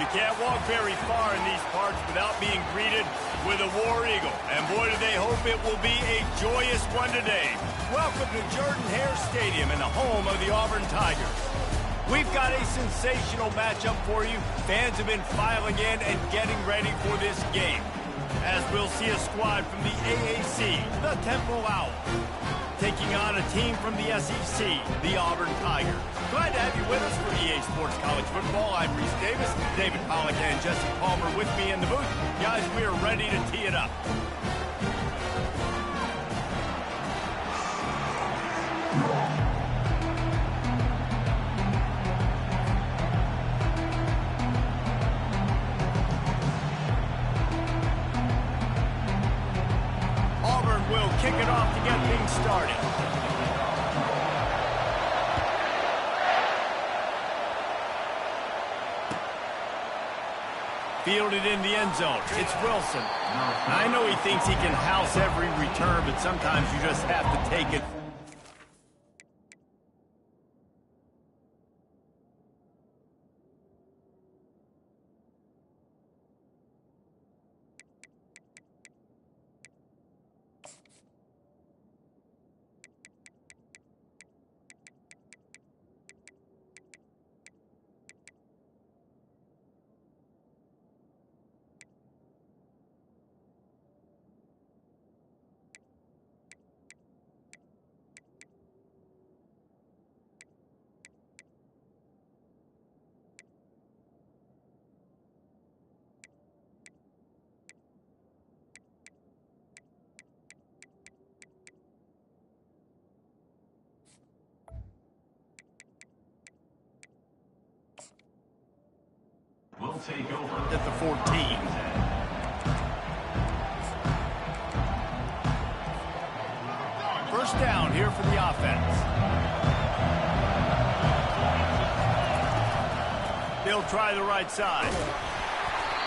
You can't walk very far in these parts without being greeted with a War Eagle. And boy, do they hope it will be a joyous one today. Welcome to Jordan-Hare Stadium and the home of the Auburn Tigers. We've got a sensational matchup for you. Fans have been filing in and getting ready for this game, as we'll see a squad from the AAC, the Temple Owls, taking on a team from the SEC, the Auburn Tigers. Glad to have you with us for EA Sports College Football. I'm Reese Davis, David Pollack and Jesse Palmer with me in the booth. Guys, we are ready to tee it up. Auburn will kick it off to get things started. Fielded in the end zone. It's Wilson. I know he thinks he can house every return, but sometimes you just have to take it. We'll take over At the 14. First down here for the offense. They'll try the right side.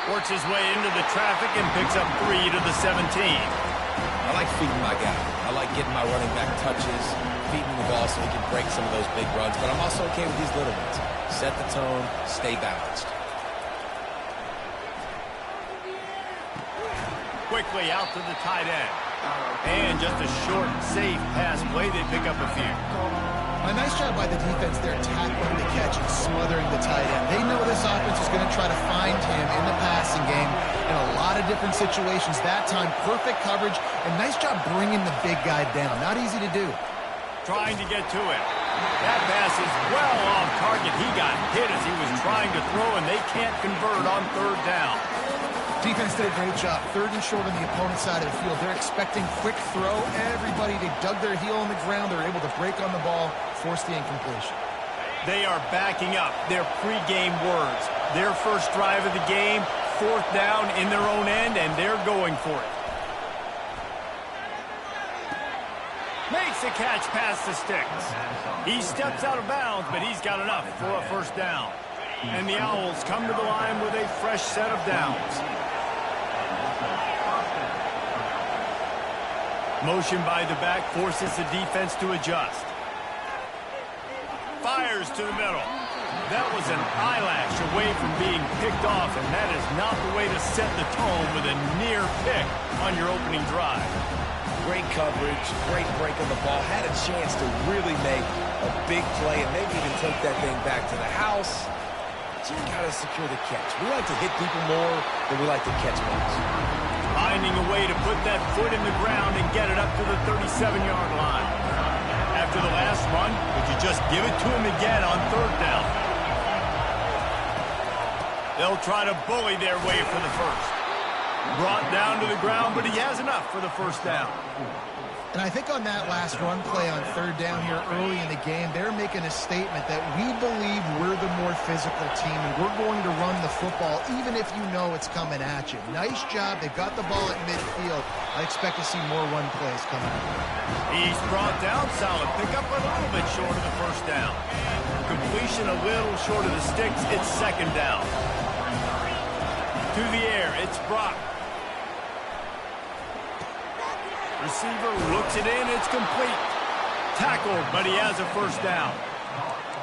Works his way into the traffic and picks up 3 to the 17. I like feeding my guy. I like getting my running back touches, feeding the ball so he can break some of those big runs, but I'm also okay with these little ones. Set the tone, stay balanced. Quickly out to the tight end. And just a short, safe pass play. They pick up a few. A nice job by the defense there, tackling the catch and smothering the tight end. They know this offense is going to try to find him in the passing game in a lot of different situations. That time, perfect coverage, and nice job bringing the big guy down. Not easy to do. Trying to get to it. That pass is well off target. He got hit as he was trying to throw, and they can't convert on third down. Defense did a great job. Third and short on the opponent's side of the field. They're expecting quick throw. Everybody, they dug their heel on the ground. They're able to break on the ball, force the incompletion. They are backing up their pregame words. Their first drive of the game, fourth down in their own end, and they're going for it. Makes a catch past the sticks. He steps out of bounds, but he's got enough for a first down. And the Owls come to the line with a fresh set of downs. Motion by the back forces the defense to adjust. Fires to the middle. That was an eyelash away from being picked off, and that is not the way to set the tone with a near pick on your opening drive. Great coverage, great break on the ball. Had a chance to really make a big play and maybe even take that thing back to the house. But you got to secure the catch. We like to hit people more than we like to catch balls. Finding a way to put that foot in the ground and get it up to the 37-yard line. After the last run, would you just give it to him again on third down? They'll try to bully their way for the first. Brought down to the ground, but he has enough for the first down. And I think on that last run play on third down here early in the game, they're making a statement that we believe we're the more physical team and we're going to run the football even if you know it's coming at you. Nice job. They got the ball at midfield. I expect to see more run plays coming up. He's brought down solid. Pick up a little bit short of the first down. Completion a little short of the sticks. It's second down. To the air. It's Brock. Receiver looks it in. It's complete. Tackled, but he has a first down.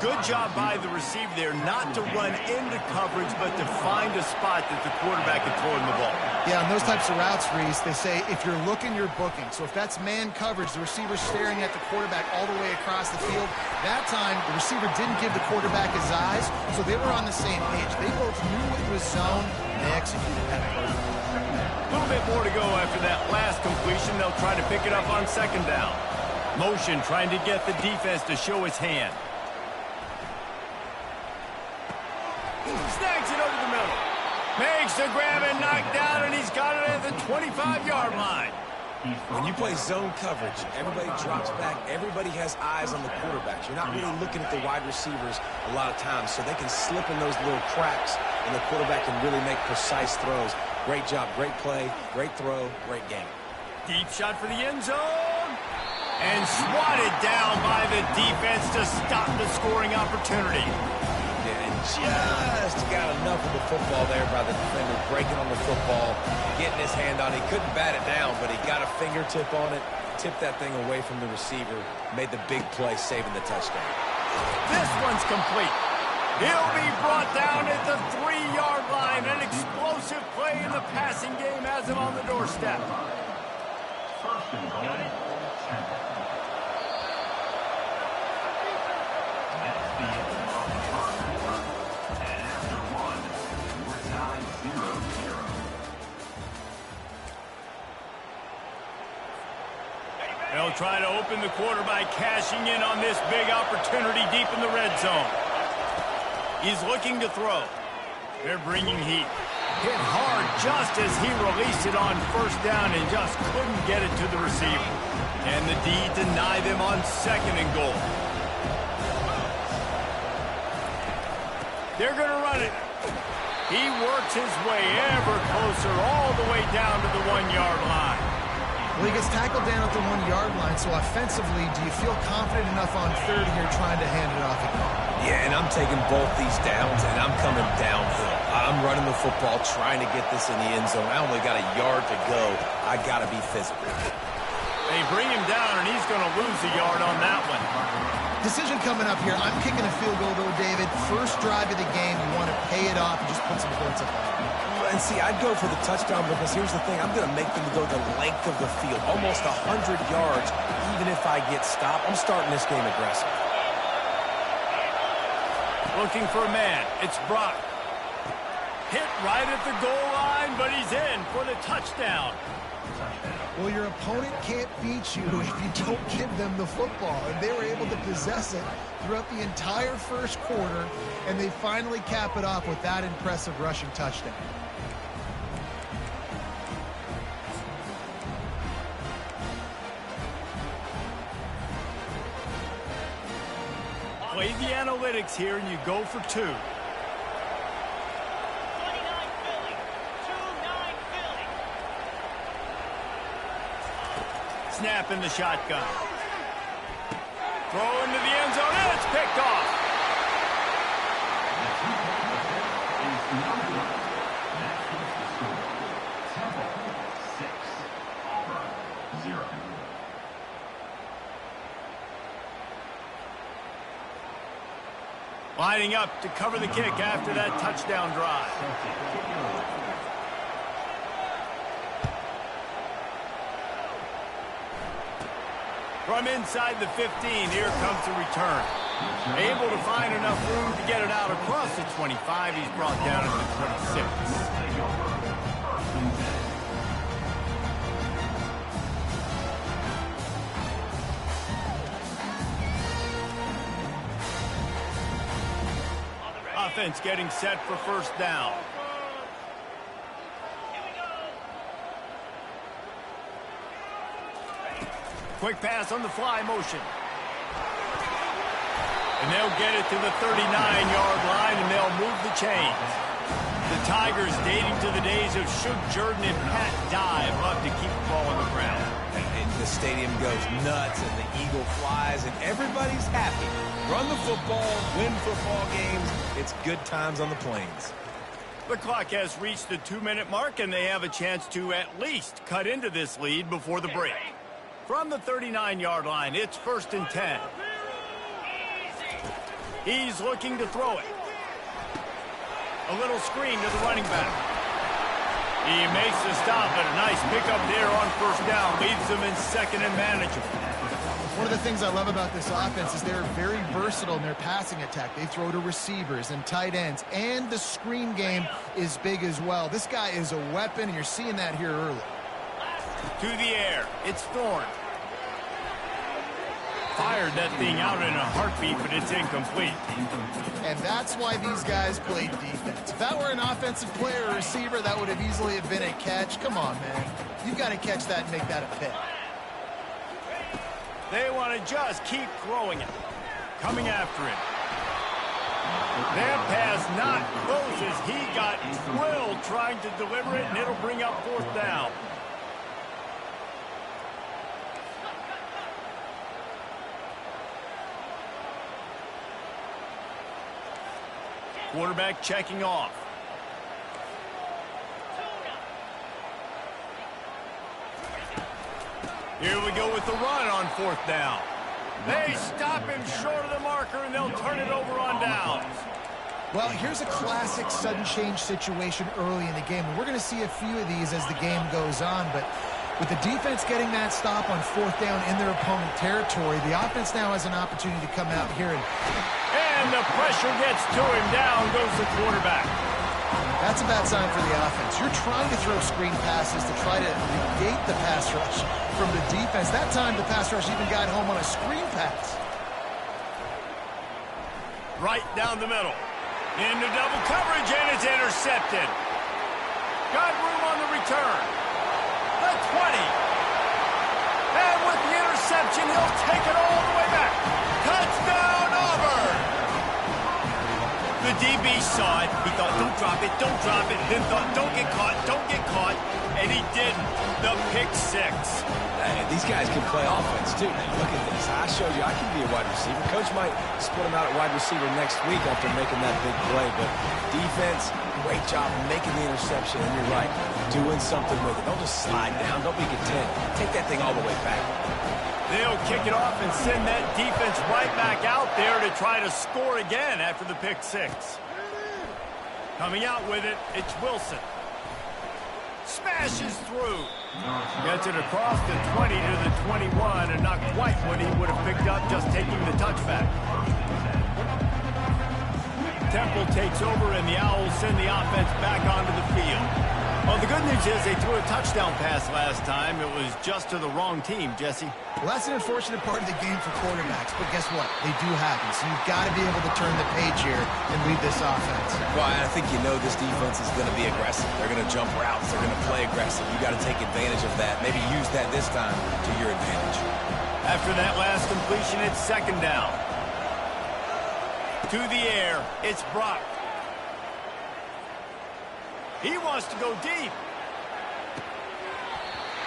Good job by the receiver there not to run into coverage, but to find a spot that the quarterback can throw in the ball. Yeah, on those types of routes, Reese, they say if you're looking, you're booking. So if that's man coverage, the receiver's staring at the quarterback all the way across the field. That time, the receiver didn't give the quarterback his eyes, so they were on the same page. They both knew it was zone, and they executed that. A little bit more to go after that last completion. They'll try to pick it up on second down. Motion trying to get the defense to show his hand. Snags it over the middle. Makes the grab and knock down, and he's got it at the 25-yard line. When you play zone coverage, everybody drops back. Everybody has eyes on the quarterbacks. You're not really looking at the wide receivers a lot of times, so they can slip in those little cracks, and the quarterback can really make precise throws. Great job, great play, great throw, great game. Deep shot for the end zone. And swatted down by the defense to stop the scoring opportunity. Yeah, and just got enough of the football there by the defender, breaking on the football, getting his hand on it. He couldn't bat it down, but he got a fingertip on it, tipped that thing away from the receiver, made the big play, saving the touchdown. This one's complete. He'll be brought down at the 3-yard line. An explosive play in the passing game has him on the doorstep. First and goal, 10. That's the end of the first quarter. And after one, we're tied 0-0. They'll try to open the quarter by cashing in on this big opportunity deep in the red zone. He's looking to throw. They're bringing heat. Hit hard just as he released it on first down and just couldn't get it to the receiver. And the D deny them on second and goal. They're going to run it. He works his way ever closer all the way down to the 1-yard line. Well, he gets tackled down at the 1-yard line, so offensively, do you feel confident enough on third here trying to hand it off again? Yeah, and I'm taking both these downs, and I'm coming downhill. I'm running the football, trying to get this in the end zone. I only got a yard to go. I got to be physical. They bring him down, and he's going to lose a yard on that one. Decision coming up here. I'm kicking a field goal, though, David. First drive of the game, you want to pay it off and just put some points up on it. And see, I'd go for the touchdown because here's the thing. I'm going to make them go the length of the field, almost 100 yards, even if I get stopped. I'm starting this game aggressive. Looking for a man. It's Brock. Hit right at the goal line, but he's in for the touchdown. Well, your opponent can't beat you if you don't give them the football. And they were able to possess it throughout the entire first quarter, and they finally cap it off with that impressive rushing touchdown. Play the analytics here, and you go for 2. 29 Philly. 2-9 Philly. Snap in the shotgun. Throw into the end zone, and it's picked off. Temple 6, Auburn 0. Lining up to cover the kick after that touchdown drive. From inside the 15, here comes the return. Able to find enough room to get it out across the 25. He's brought down at the 26. Offense getting set for first down. Quick pass on the fly motion. And they'll get it to the 39-yard line, and they'll move the chains. The Tigers, dating to the days of Shug Jordan and Pat Dye, love to keep the ball on the ground. And the stadium goes nuts, and the eagle flies, and everybody's happy. Run the football, win football games. It's good times on the plains. The clock has reached the 2-minute mark, and they have a chance to at least cut into this lead before the break. From the 39-yard line, it's 1st and 10. He's looking to throw it. A little screen to the running back. He makes the stop, but a nice pickup there on first down. Leaves them in second and manageable. One of the things I love about this offense is they're very versatile in their passing attack. They throw to receivers and tight ends, and the screen game is big as well. This guy is a weapon, and you're seeing that here early. To the air. It's Thorne. Fired that thing out in a heartbeat, but it's incomplete. And that's why these guys play defense. If that were an offensive player or receiver, that would have easily have been a catch. Come on, man. You've got to catch that and make that a pick. They want to just keep throwing it. Coming after it. That pass not close as he got drilled trying to deliver it, and it'll bring up fourth down. Quarterback checking off. Here we go with the run on fourth down. They stop him short of the marker, and they'll turn it over on downs. Well, here's a classic sudden change situation early in the game. And we're going to see a few of these as the game goes on, but with the defense getting that stop on fourth down in their opponent territory, the offense now has an opportunity to come out here and the pressure gets to him. Down goes the quarterback. That's a bad sign for the offense. You're trying to throw screen passes to try to negate the pass rush from the defense. That time the pass rush even got home on a screen pass. Right down the middle. Into double coverage, and it's intercepted. Got room on the return. The 20. And with the interception, he'll take it all the way back. Touchdown, Auburn! The DB saw it. He thought, don't drop it, don't drop it. Then thought, don't get caught, don't get caught. And he didn't. The pick six. Hey, these guys can play offense, too. Now, look at this. I showed you I can be a wide receiver. Coach might split him out at wide receiver next week after making that big play. But defense, great job making the interception. And you're right, doing something with it. Don't just slide down. Don't be content. Take that thing all the way back. They'll kick it off and send that defense right back out there to try to score again after the pick six. Coming out with it, it's Wilson. Smashes through. Gets it across the 20 to the 21, and not quite what he would have picked up just taking the touchback. Temple takes over, and the Owls send the offense back onto the field. Well, the good news is they threw a touchdown pass last time. It was just to the wrong team, Jesse. Well, that's an unfortunate part of the game for quarterbacks, but guess what? They do happen, so you've got to be able to turn the page here and lead this offense. Well, I think you know this defense is going to be aggressive. They're going to jump routes. They're going to play aggressive. You got to take advantage of that. Maybe use that this time to your advantage. After that last completion, it's second down. To the air, it's Brock. He wants to go deep.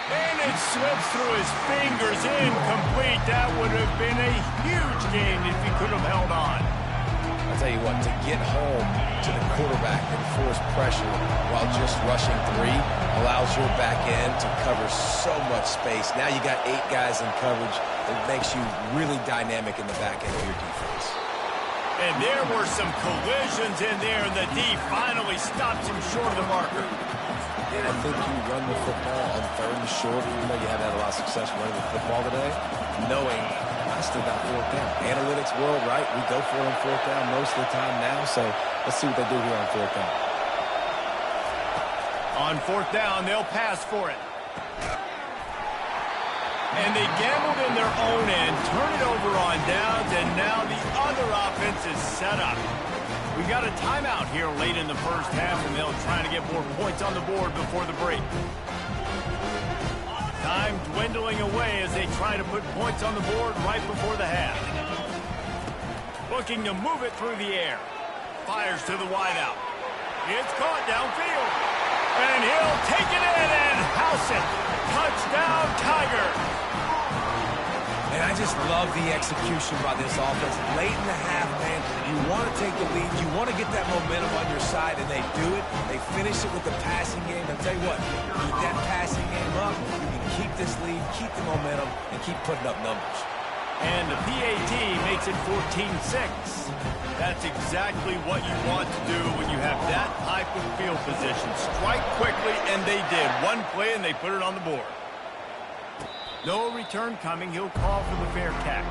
And it slips through his fingers, incomplete. That would have been a huge gain if he could have held on. I'll tell you what, to get home to the quarterback and force pressure while just rushing three allows your back end to cover so much space. Now you got 8 guys in coverage. It makes you really dynamic in the back end of your defense. And there were some collisions in there, and the D finally stops him short of the marker. And I think you run the football on third and short, even though you haven't had a lot of success running the football today, knowing I still got fourth down. Analytics world, right? We go for it on fourth down most of the time now, so let's see what they do here on fourth down. On fourth down, they'll pass for it. And they gambled in their own end, turn it over on downs, and now the other offense is set up. We got a timeout here late in the first half, and they'll try to get more points on the board before the break. Time dwindling away as they try to put points on the board right before the half. Looking to move it through the air. Fires to the wideout. It's caught downfield. And he'll take it in and house it. Touchdown, Tigers. And I just love the execution by this offense. Late in the half, man, you want to take the lead. You want to get that momentum on your side, and they do it. They finish it with the passing game. I'll tell you what, keep that passing game up. You can keep this lead, keep the momentum, and keep putting up numbers. And the PAT makes it 14-6. That's exactly what you want to do when you have that type of field position. Strike quickly, and they did. One play, and they put it on the board. No return coming. He'll call for the fair catch.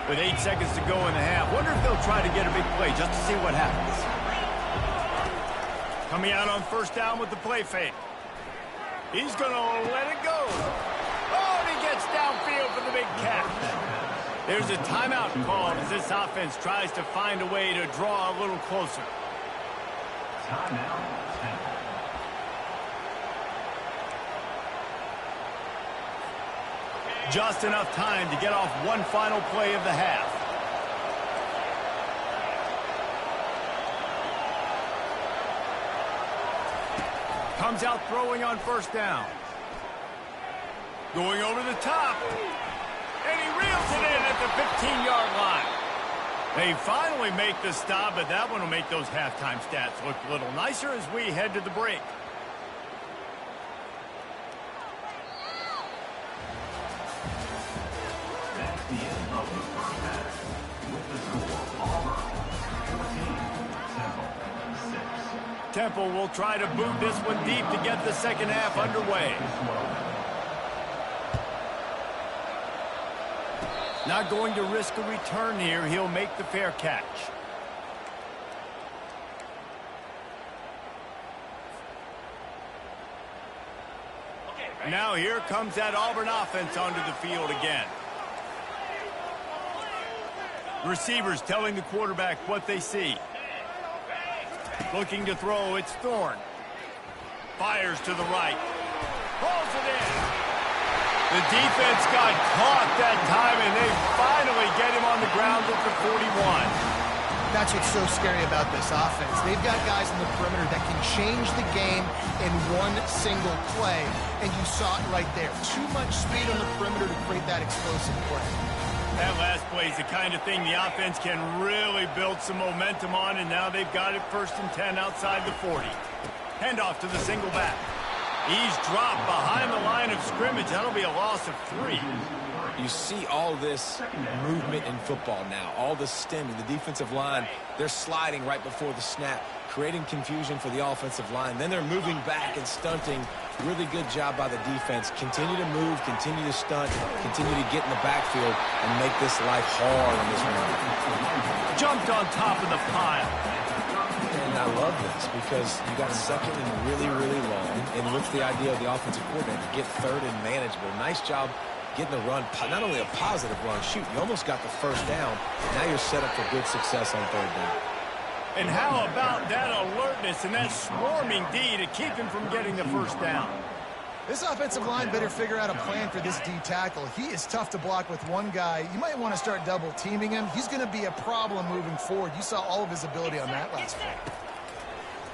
With 8 seconds to go in the half, wonder if they'll try to get a big play just to see what happens. Coming out on first down with the play fake. He's going to let it go. Oh, and he gets downfield for the big catch. There's a timeout called as this offense tries to find a way to draw a little closer. Timeout. Just enough time to get off one final play of the half. Comes out throwing on first down. Going over the top. And he reels it in at the 15-yard line. They finally make the stop, but that one will make those halftime stats look a little nicer as we head to the break. That's the end of the first half. With the score, Auburn 14, Temple 6. Temple will try to boot this one deep to get the second half underway. Not going to risk a return here. He'll make the fair catch. Now here comes that Auburn offense onto the field again. Receivers telling the quarterback what they see. Looking to throw, it's Thorne. Fires to the right. Pulls it in. The defense got caught that time, and they finally get him on the ground at the 41. That's what's so scary about this offense. They've got guys in the perimeter that can change the game in one single play, and you saw it right there. Too much speed on the perimeter to create that explosive play. That last play is the kind of thing the offense can really build some momentum on, and now they've got it 1st and 10 outside the 40. Handoff to the single back. He's dropped behind the line of scrimmage. That'll be a loss of 3. You see all this movement in football now, all the stemming. The defensive line, they're sliding right before the snap, creating confusion for the offensive line. Then they're moving back and stunting. Really good job by the defense. Continue to move, continue to stunt, continue to get in the backfield and make this life hard on this run. Jumped on top of the pile. And I love this because you got 2nd and really, really long. And what's the idea of the offensive coordinator? Get 3rd and manageable. Nice job getting the run, not only a positive run, shoot, you almost got the first down. Now you're set up for good success on 3rd down. And how about that alertness and that swarming D to keep him from getting the first down? This offensive line better figure out a plan for this D tackle. He is tough to block with one guy. You might want to start double teaming him. He's going to be a problem moving forward. You saw all of his ability on that last play.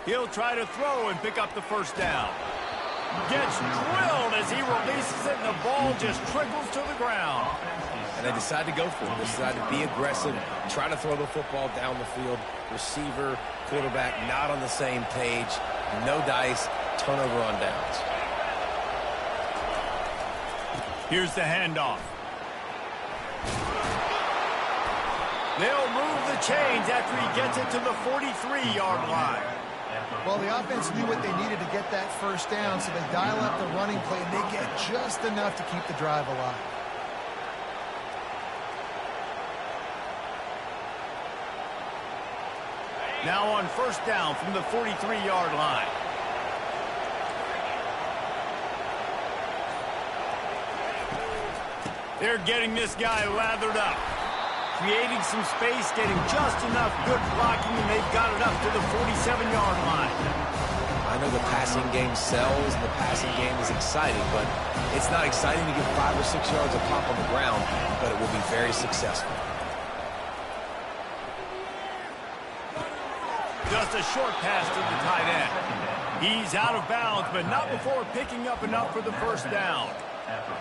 He'll try to throw and pick up the first down. Gets drilled as he releases it, and the ball just trickles to the ground. And they decide to go for it. They decide to be aggressive, try to throw the football down the field. Receiver, quarterback, not on the same page. No dice, turnover on downs. Here's the handoff. They'll move the chains after he gets it to the 43-yard line. Well, the offense knew what they needed to get that first down, so they dial up the running play, and they get just enough to keep the drive alive. Now on first down from the 43-yard line. They're getting this guy lathered up. Creating some space, getting just enough good blocking, and they've got it up to the 47-yard line. I know the passing game sells, and the passing game is exciting, but it's not exciting to get 5 or 6 yards of pop on the ground, but it will be very successful. Just a short pass to the tight end. He's out of bounds, but not before picking up enough for the first down.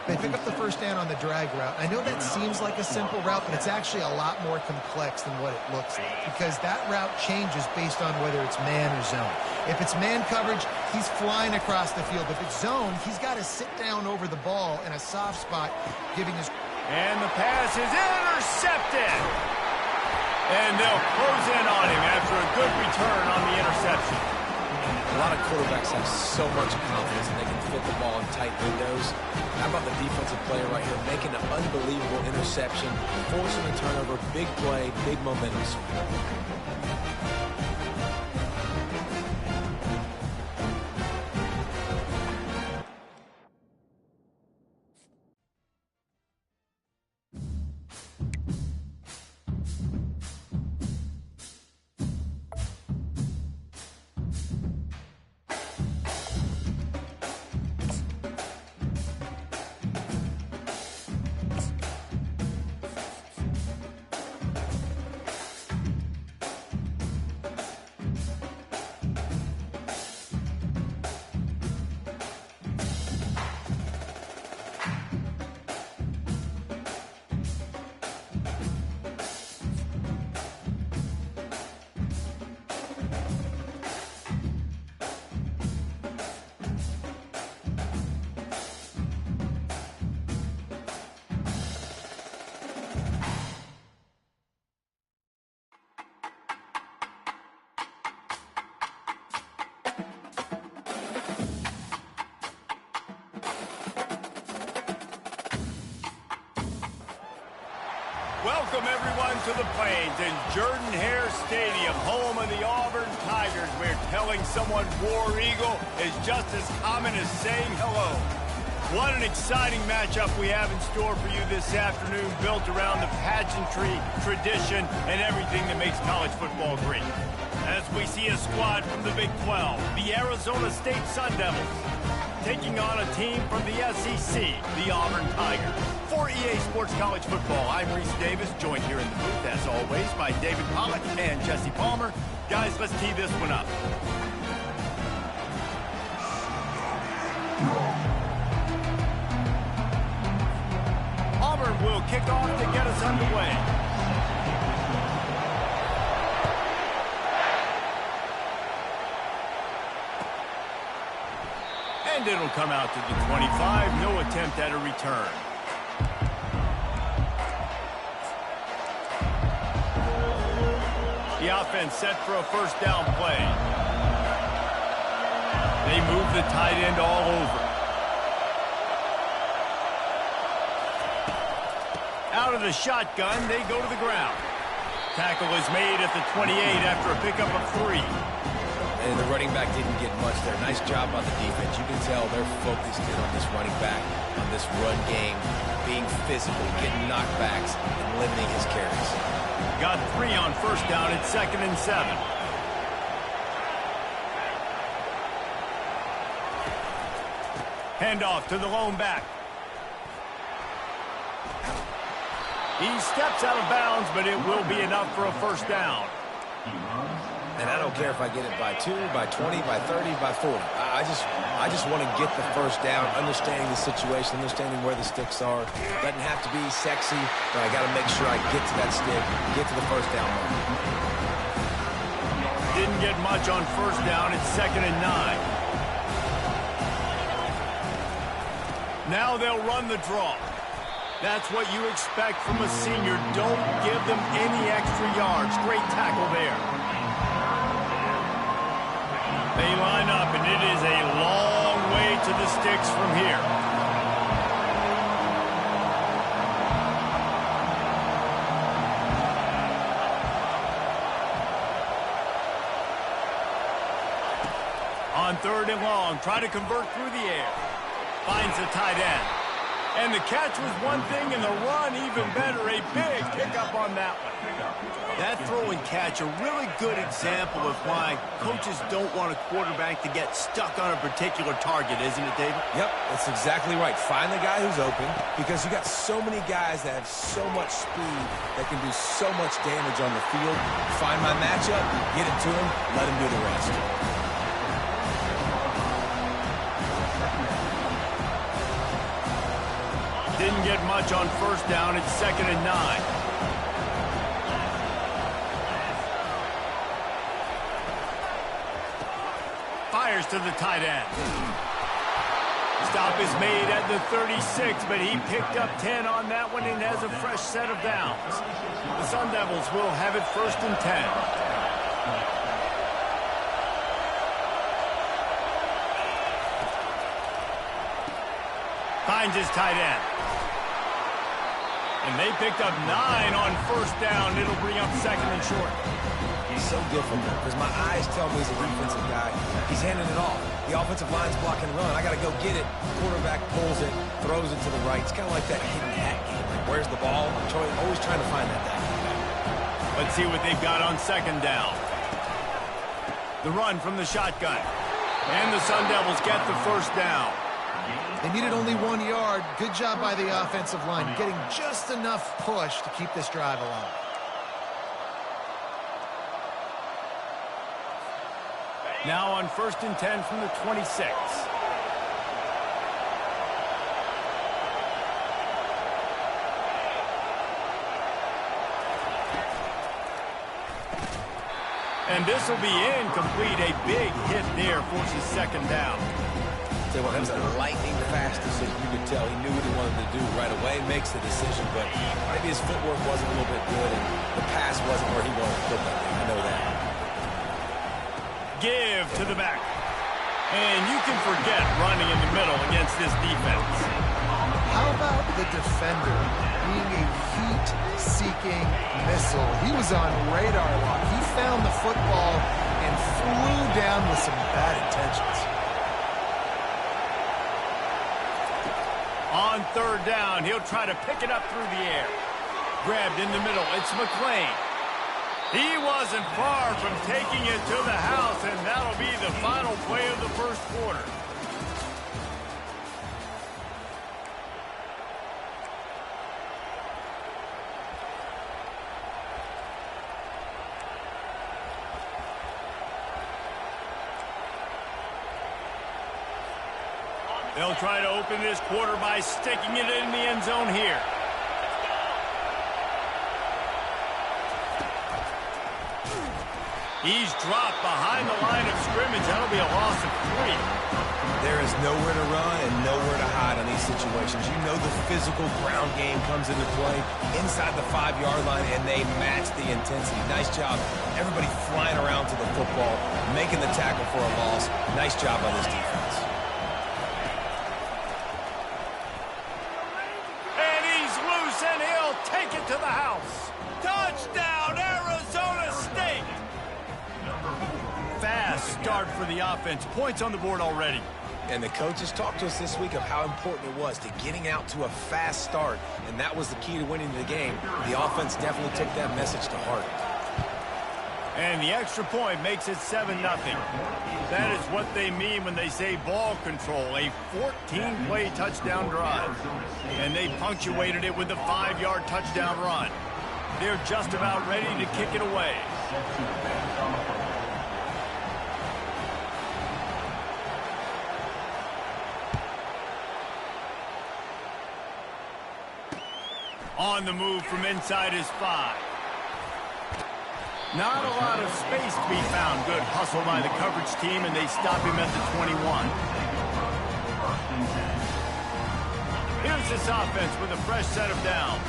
They pick up the first down on the drag route. I know that seems like a simple route, but it's actually a lot more complex than what it looks like because that route changes based on whether it's man or zone. If it's man coverage, he's flying across the field. If it's zone, he's got to sit down over the ball in a soft spot, giving his... And the pass is intercepted. And they'll close in on him after a good return on the interception. A lot of quarterbacks have so much confidence and they can fit the ball in tight windows. How about the defensive player right here making an unbelievable interception, forcing a turnover, big play, big momentum swing. Welcome, everyone, to the Plains in Jordan-Hare Stadium, home of the Auburn Tigers, where telling someone War Eagle is just as common as saying hello. What an exciting matchup we have in store for you this afternoon, built around the pageantry, tradition, and everything that makes college football great. As we see a squad from the Big 12, the Arizona State Sun Devils, taking on a team from the SEC, the Auburn Tigers. For EA Sports College Football, I'm Reese Davis, joined here in the booth, as always, by David Pollack and Jesse Palmer. Guys, let's tee this one up. Auburn will kick off to get us underway. And it'll come out to the 25. No attempt at a return. The offense set for a first down play. They move the tight end all over. Out of the shotgun, they go to the ground. Tackle is made at the 28 after a pickup of 3. And the running back didn't get much there. Nice job by the defense. You can tell they're focused in on this running back, on this run game, being physical, getting knockbacks, and limiting his carries. Got 3 on first down at 2nd and 7. Handoff to the lone back. He steps out of bounds, but it will be enough for a first down. And I don't care if I get it by 2, by 20, by 30, by 40. I just want to get the first down, understanding the situation, understanding where the sticks are. Doesn't have to be sexy, but I got to make sure I get to that stick, get to the first down moment. Didn't get much on first down. It's 2nd and 9. Now they'll run the draw. That's what you expect from a senior. Don't give them any extra yards. Great tackle there. They line up, and it is a long way to the sticks from here. On 3rd and long, try to convert through the air. Finds the tight end. And the catch was one thing, and the run even better. A big pickup on that one. That throw and catch, a really good example of why coaches don't want a quarterback to get stuck on a particular target, isn't it, David? Yep, that's exactly right. Find the guy who's open, because you got so many guys that have so much speed that can do so much damage on the field. Find my matchup, get it to him, let him do the rest. much on first down. It's 2nd and 9. Fires to the tight end. Stop is made at the 36, but he picked up 10 on that one and has a fresh set of downs. The Sun Devils will have it 1st and 10. Finds his tight end. And they picked up 9 on first down. It'll bring up 2nd and short. He's so difficult because my eyes tell me he's a defensive guy. He's handing it off. The offensive line's blocking run. I got to go get it. Quarterback pulls it, throws it to the right. It's kind of like that hidden hat game. Like, where's the ball? I'm always trying to find that guy. Let's see what they've got on 2nd down. The run from the shotgun. And the Sun Devils get the first down. They needed only 1 yard. Good job by the offensive line, getting just enough push to keep this drive alive. Now on 1st and 10 from the 26. And this will be incomplete. A big hit there forces 2nd down. Tell you what, that was a lightning fast decision. You could tell he knew what he wanted to do right away. Makes the decision, but maybe his footwork wasn't a little bit good, and the pass wasn't where he wanted to put that thing. I know that. Give to the back. And you can forget running in the middle against this defense. How about the defender being a heat-seeking missile? He was on radar lock. He found the football and flew down with some bad intentions. On 3rd down, he'll try to pick it up through the air. Grabbed in the middle, it's McClain. He wasn't far from taking it to the house, and that'll be the final play of the first quarter. They'll try to open this quarter by sticking it in the end zone here. He's dropped behind the line of scrimmage. That'll be a loss of 3. There is nowhere to run and nowhere to hide in these situations. You know the physical ground game comes into play inside the 5-yard line, and they match the intensity. Nice job. Everybody flying around to the football, making the tackle for a loss. Nice job by this defense. And he's loose, and he'll take it to the house. Touchdown, Arizona State! Fast start for the offense. Points on the board already. And the coaches talked to us this week of how important it was to getting out to a fast start, and that was the key to winning the game. The offense definitely took that message to heart. And the extra point makes it 7-0. That is what they mean when they say ball control. A 14-play touchdown drive. And they punctuated it with a 5-yard touchdown run. They're just about ready to kick it away. On the move from inside his 5. Not a lot of space to be found. Good hustle by the coverage team, and they stop him at the 21. Here's this offense with a fresh set of downs.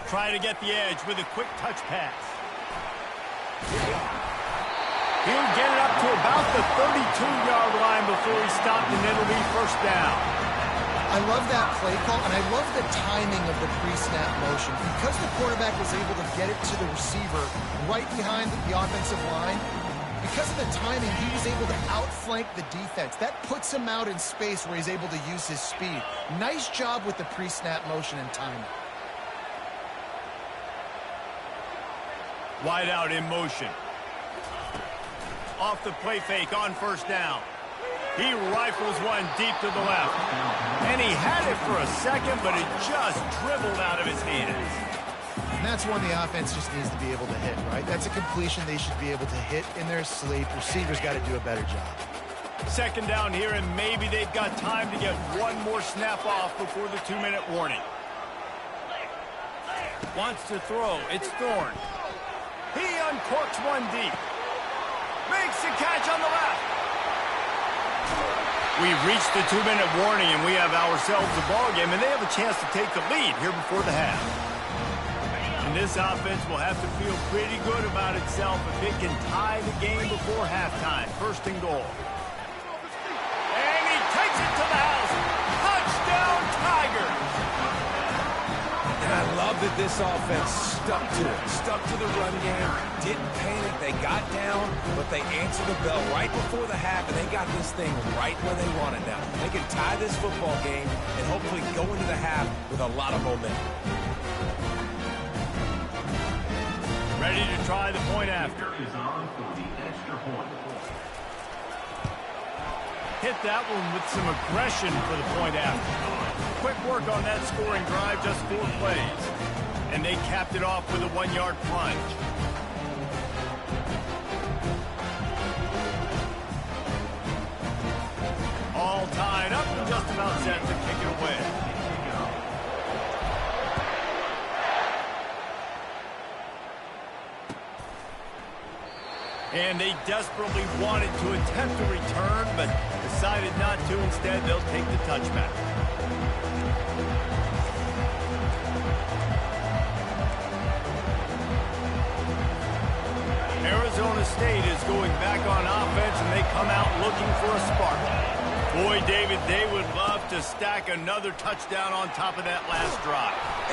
Try to get the edge with a quick touch pass. He'll get it up to about the 32-yard line before he's stopped, and it'll be first down. I love that play call, and I love the timing of the pre-snap motion. Because the quarterback was able to get it to the receiver right behind the offensive line, because of the timing, he was able to outflank the defense. That puts him out in space where he's able to use his speed. Nice job with the pre-snap motion and timing. Wide out in motion. Off the play fake on first down. He rifles one deep to the left. And he had it for a second, but it just dribbled out of his hands. And that's one the offense just needs to be able to hit, right? That's a completion they should be able to hit in their sleep. Receivers got to do a better job. Second down here, and maybe they've got time to get one more snap off before the 2-minute warning. Wants to throw. It's Thorne. He uncorks one deep. Makes the catch on the left. We've reached the 2-minute warning, and we have ourselves a ball game, and they have a chance to take the lead here before the half. And this offense will have to feel pretty good about itself if it can tie the game before halftime. First and goal. And he takes it to the house. Touchdown, Tigers! And I love that this offense stuck to it, stuck to the run game, didn't panic. They got down, but they answered the bell right before the half, and they got this thing right where they want it now. They can tie this football game and hopefully go into the half with a lot of momentum. Ready to try the point after. Is on for the extra point. Hit that one with some aggression for the point after. Quick work on that scoring drive, just 4 plays. And they capped it off with a 1-yard plunge. All tied up and just about set to kick it away. And they desperately wanted to attempt a return, but decided not to. Instead, they'll take the touchback. Arizona State is going back on offense, and they come out looking for a spark. Boy, David, they would love to stack another touchdown on top of that last drive.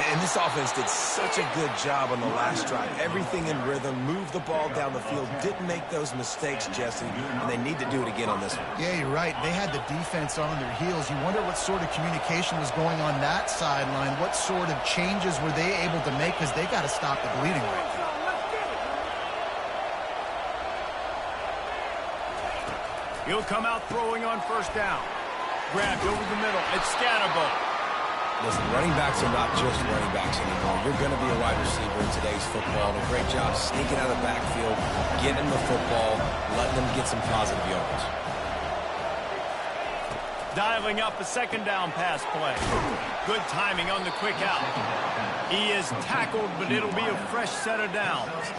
And this offense did such a good job on the last drive. Everything in rhythm, moved the ball down the field, didn't make those mistakes, Jesse, and they need to do it again on this one. Yeah, you're right. They had the defense on their heels. You wonder what sort of communication was going on that sideline. What sort of changes were they able to make, because they got to stop the bleeding right now. He'll come out throwing on first down. Grabbed over the middle. It's Scatterbo. Listen, running backs are not just running backs anymore. You're going to be a wide receiver in today's football. And a great job sneaking out of the backfield, getting the football, letting them get some positive yards. Dialing up a second down pass play. Good timing on the quick out. He is tackled, but it'll be a fresh set of downs.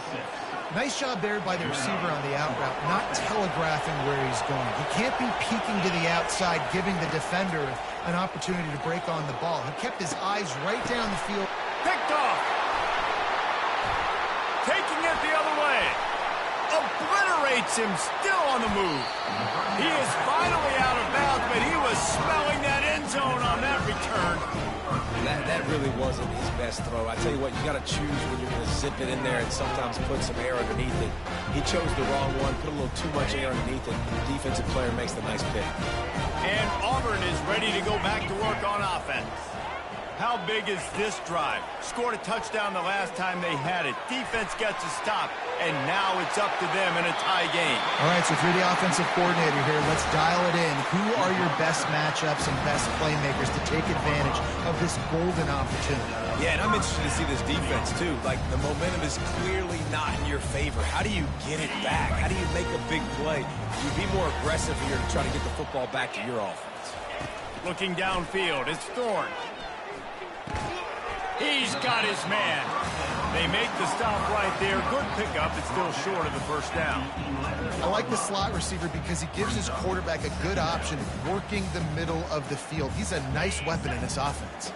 Nice job there by the receiver on the out route, not telegraphing where he's going. He can't be peeking to the outside, giving the defender an opportunity to break on the ball. He kept his eyes right down the field. Picked off. Taking it the other way. Obliterates him, still on the move. He is finally out of bounds, but he was smelling that end zone on that return. That really wasn't his best throw. I tell you what, you got to choose when you're going to zip it in there and sometimes put some air underneath it. He chose the wrong one, put a little too much air underneath it. The defensive player makes the nice pick. And Auburn is ready to go back to work on offense. How big is this drive? Scored a touchdown the last time they had it. Defense gets a stop, and now it's up to them in a tie game. All right, so if you're the offensive coordinator here, let's dial it in. Who are your best matchups and best playmakers to take advantage of this golden opportunity? Yeah, and I'm interested to see this defense, too. Like, the momentum is clearly not in your favor. How do you get it back? How do you make a big play? You be more aggressive here to try to get the football back to your offense. Looking downfield, it's Thorne. He's got his man. They make the stop right there. Good pickup. It's still short of the first down. I like the slot receiver because he gives his quarterback a good option working the middle of the field. He's a nice weapon in this offense.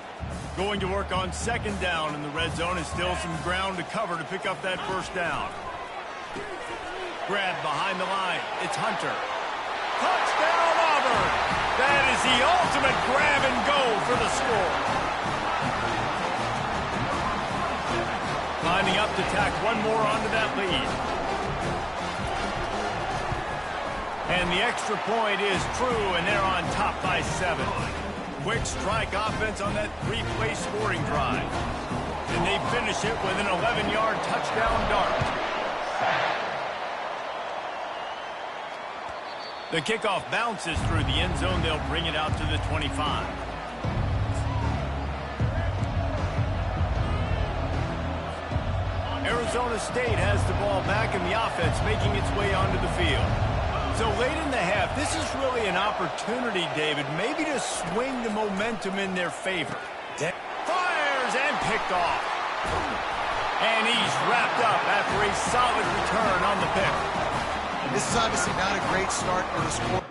Going to work on second down in the red zone. Is still some ground to cover to pick up that first down. Grab behind the line. It's Hunter. Touchdown, Auburn! That is the ultimate grab and go for the score. Lining up to tack one more onto that lead. And the extra point is true, and they're on top by 7. Quick strike offense on that 3-play scoring drive. And they finish it with an 11-yard touchdown dart. The kickoff bounces through the end zone. They'll bring it out to the 25. Arizona State has the ball back, and the offense making its way onto the field. So late in the half, this is really an opportunity, David, maybe to swing the momentum in their favor. Fires and picked off. And he's wrapped up after a solid return on the pick. This is obviously not a great start for this quarter.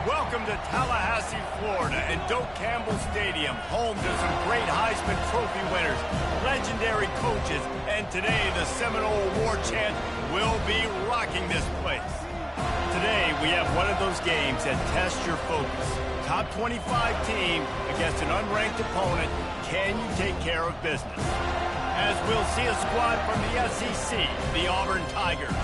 Welcome to Tallahassee, Florida, and Doak Campbell Stadium, home to some great Heisman Trophy winners, legendary coaches, and today the Seminole War Chant will be rocking this place. Today we have one of those games that tests your focus. Top 25 team against an unranked opponent. Can you take care of business? As we'll see a squad from the SEC, the Auburn Tigers,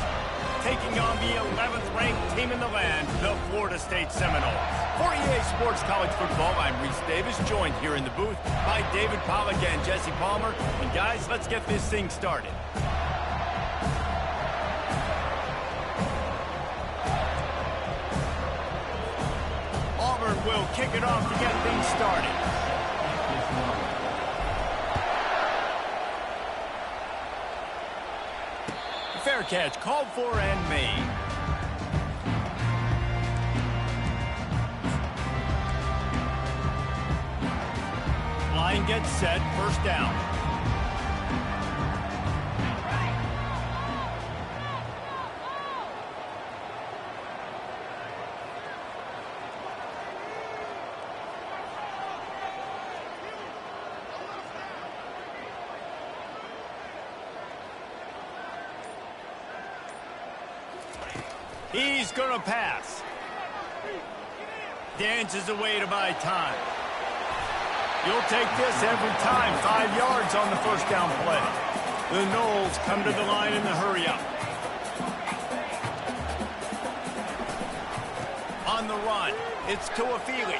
taking on the 11th-ranked team in the land, the Florida State Seminoles. For EA Sports College Football, I'm Reese Davis, joined here in the booth by David Pollack and Jesse Palmer. And guys, let's get this thing started. Auburn will kick it off to get things started. Fair catch called for and made. Line gets set, first down. He's going to pass. Dances away to buy time. You'll take this every time. 5 yards on the first down play. The Noles come to the line in the hurry-up. On the run, it's Tuafili.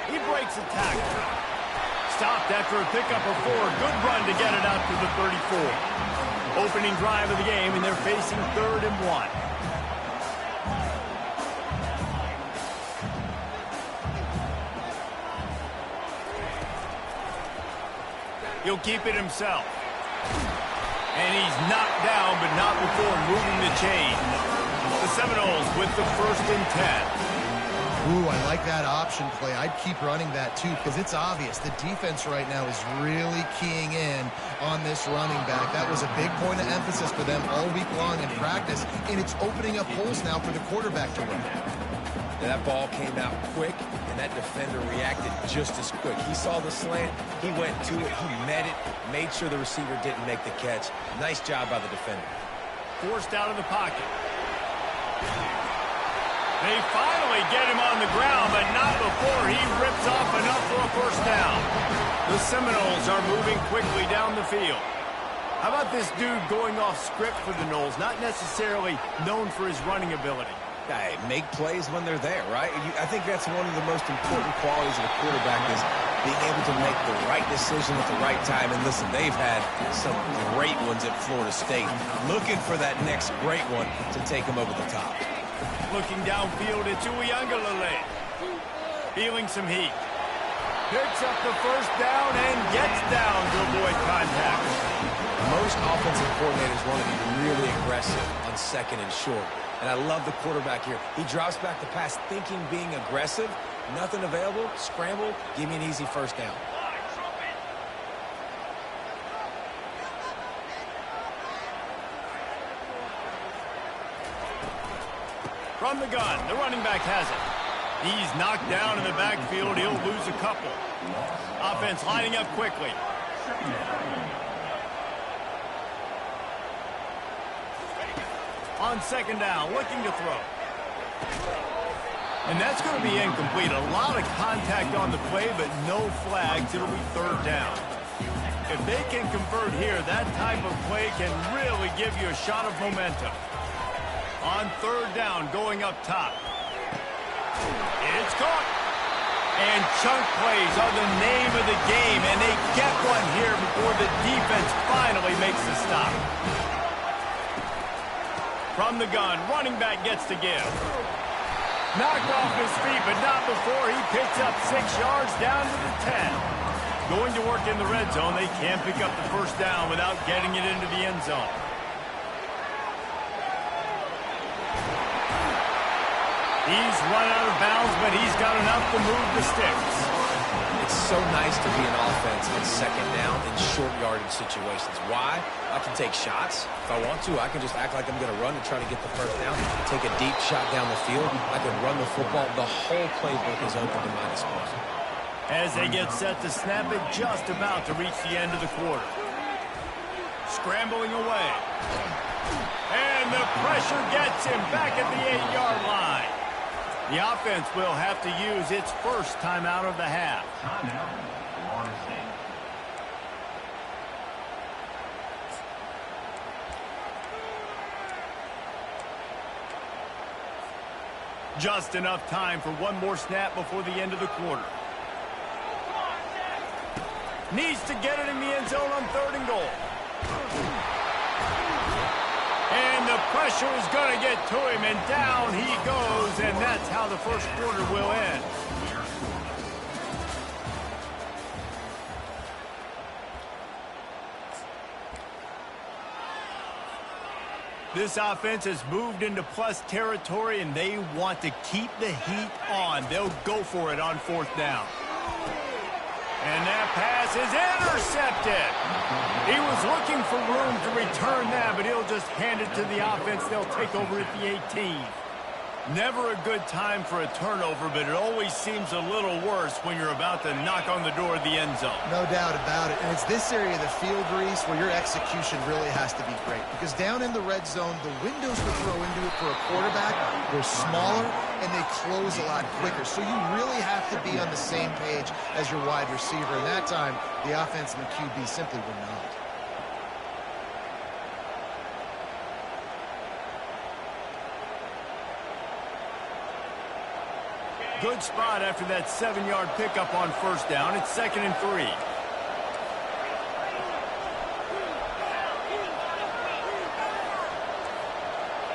He breaks a tackle. Stopped after a pickup of 4. Good run to get it out to the 34. Opening drive of the game, and they're facing 3rd and 1. He'll keep it himself. And he's knocked down, but not before moving the chain. The Seminoles with the 1st and 10. Ooh, I like that option play. I'd keep running that, too, because it's obvious. The defense right now is really keying in on this running back. That was a big point of emphasis for them all week long in practice, and it's opening up holes now for the quarterback to run. That ball came out quick, and that defender reacted just as quick. He saw the slant, he went to it, he met it, made sure the receiver didn't make the catch. Nice job by the defender. Forced out of the pocket. They finally get him on the ground, but not before he rips off enough for a first down. The Seminoles are moving quickly down the field. How about this dude going off script for the Noles, not necessarily known for his running ability? Hey, make plays when they're there, right? I think that's one of the most important qualities of a quarterback is being able to make the right decision at the right time. And listen, they've had some great ones at Florida State. Looking for that next great one to take them over the top. Looking downfield at Uiagalelei. Feeling some heat. Picks up the first down and gets down to avoid contact. Most offensive coordinators want to be really aggressive on 2nd and short. And I love the quarterback here. He drops back the pass thinking being aggressive. Nothing available. Scramble. Give me an easy first down. From the gun, the running back has it. He's knocked down in the backfield. He'll lose a couple. Offense lining up quickly. On second down, looking to throw. And that's going to be incomplete. A lot of contact on the play, but no flags. It'll be third down. If they can convert here, that type of play can really give you a shot of momentum. On third down, going up top. It's caught. And chunk plays are the name of the game, and they get one here before the defense finally makes the stop. From the gun, running back gets to give. Knocked off his feet, but not before he picks up 6 yards down to the 10. Going to work in the red zone, they can't pick up the first down without getting it into the end zone. He's run out of bounds, but he's got enough to move the sticks. It's so nice to be an offense on second down in short yardage situations. Why? I can take shots. If I want to, I can just act like I'm going to run and try to get the first down. Take a deep shot down the field. I can run the football. The whole playbook is open to my disposal. As they get set to snap it, just about to reach the end of the quarter. Scrambling away. And the pressure gets him back at the 8-yard line. The offense will have to use its first timeout of the half. Just enough time for one more snap before the end of the quarter. Needs to get it in the end zone on 3rd and goal. And the pressure is going to get to him, and down he goes, and that's how the first quarter will end. This offense has moved into plus territory, and they want to keep the heat on. They'll go for it on 4th down. And that pass is intercepted. He was looking for room to return that, but he'll just hand it to the offense. They'll take over at the 18. Never a good time for a turnover, but it always seems a little worse when you're about to knock on the door of the end zone. No doubt about it. And it's this area of the field, Reese, where your execution really has to be great. Because down in the red zone, the windows to throw into it for a quarterback, they're smaller and they close a lot quicker. So you really have to be on the same page as your wide receiver. And that time, the offense and the QB simply were not. Good spot after that 7-yard pickup on 1st down. It's 2nd and 3.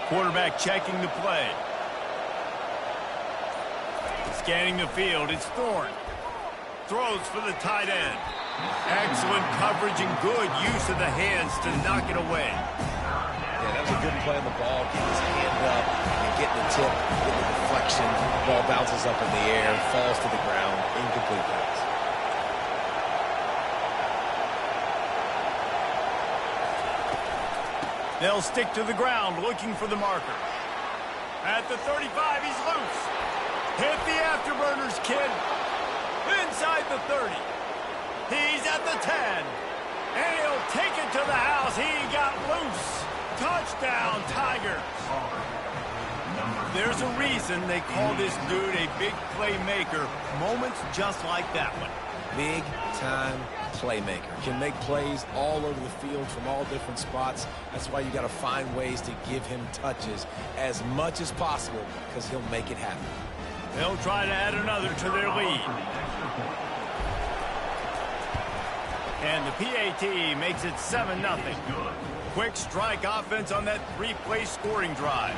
Quarterback checking the play. Scanning the field. It's Thorne. Throws for the tight end. Excellent coverage and good use of the hands to knock it away. Yeah, that was a good play on the ball. Getting his hand up and getting the tip, getting the deflection. Ball bounces up in the air, falls to the ground. Incomplete pass. They'll stick to the ground looking for the marker. At the 35, he's loose. Hit the afterburners, kid. Inside the 30. He's at the 10. And he'll take it to the house. He got loose. Touchdown, Tigers. There's a reason they call this dude a big playmaker. Moments just like that one. Big time playmaker. Can make plays all over the field from all different spots. That's why you got to find ways to give him touches as much as possible, because he'll make it happen. They'll try to add another to their lead. And the PAT makes it 7-0. Quick strike offense on that 3-play scoring drive.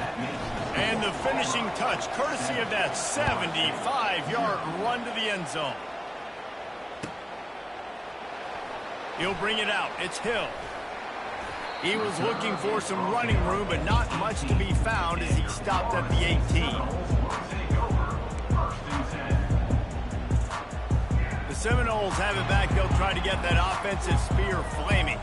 And the finishing touch, courtesy of that 75-yard run to the end zone. He'll bring it out. It's Hill. He was looking for some running room, but not much to be found as he stopped at the 18. The Seminoles have it back. They'll try to get that offensive spear flaming.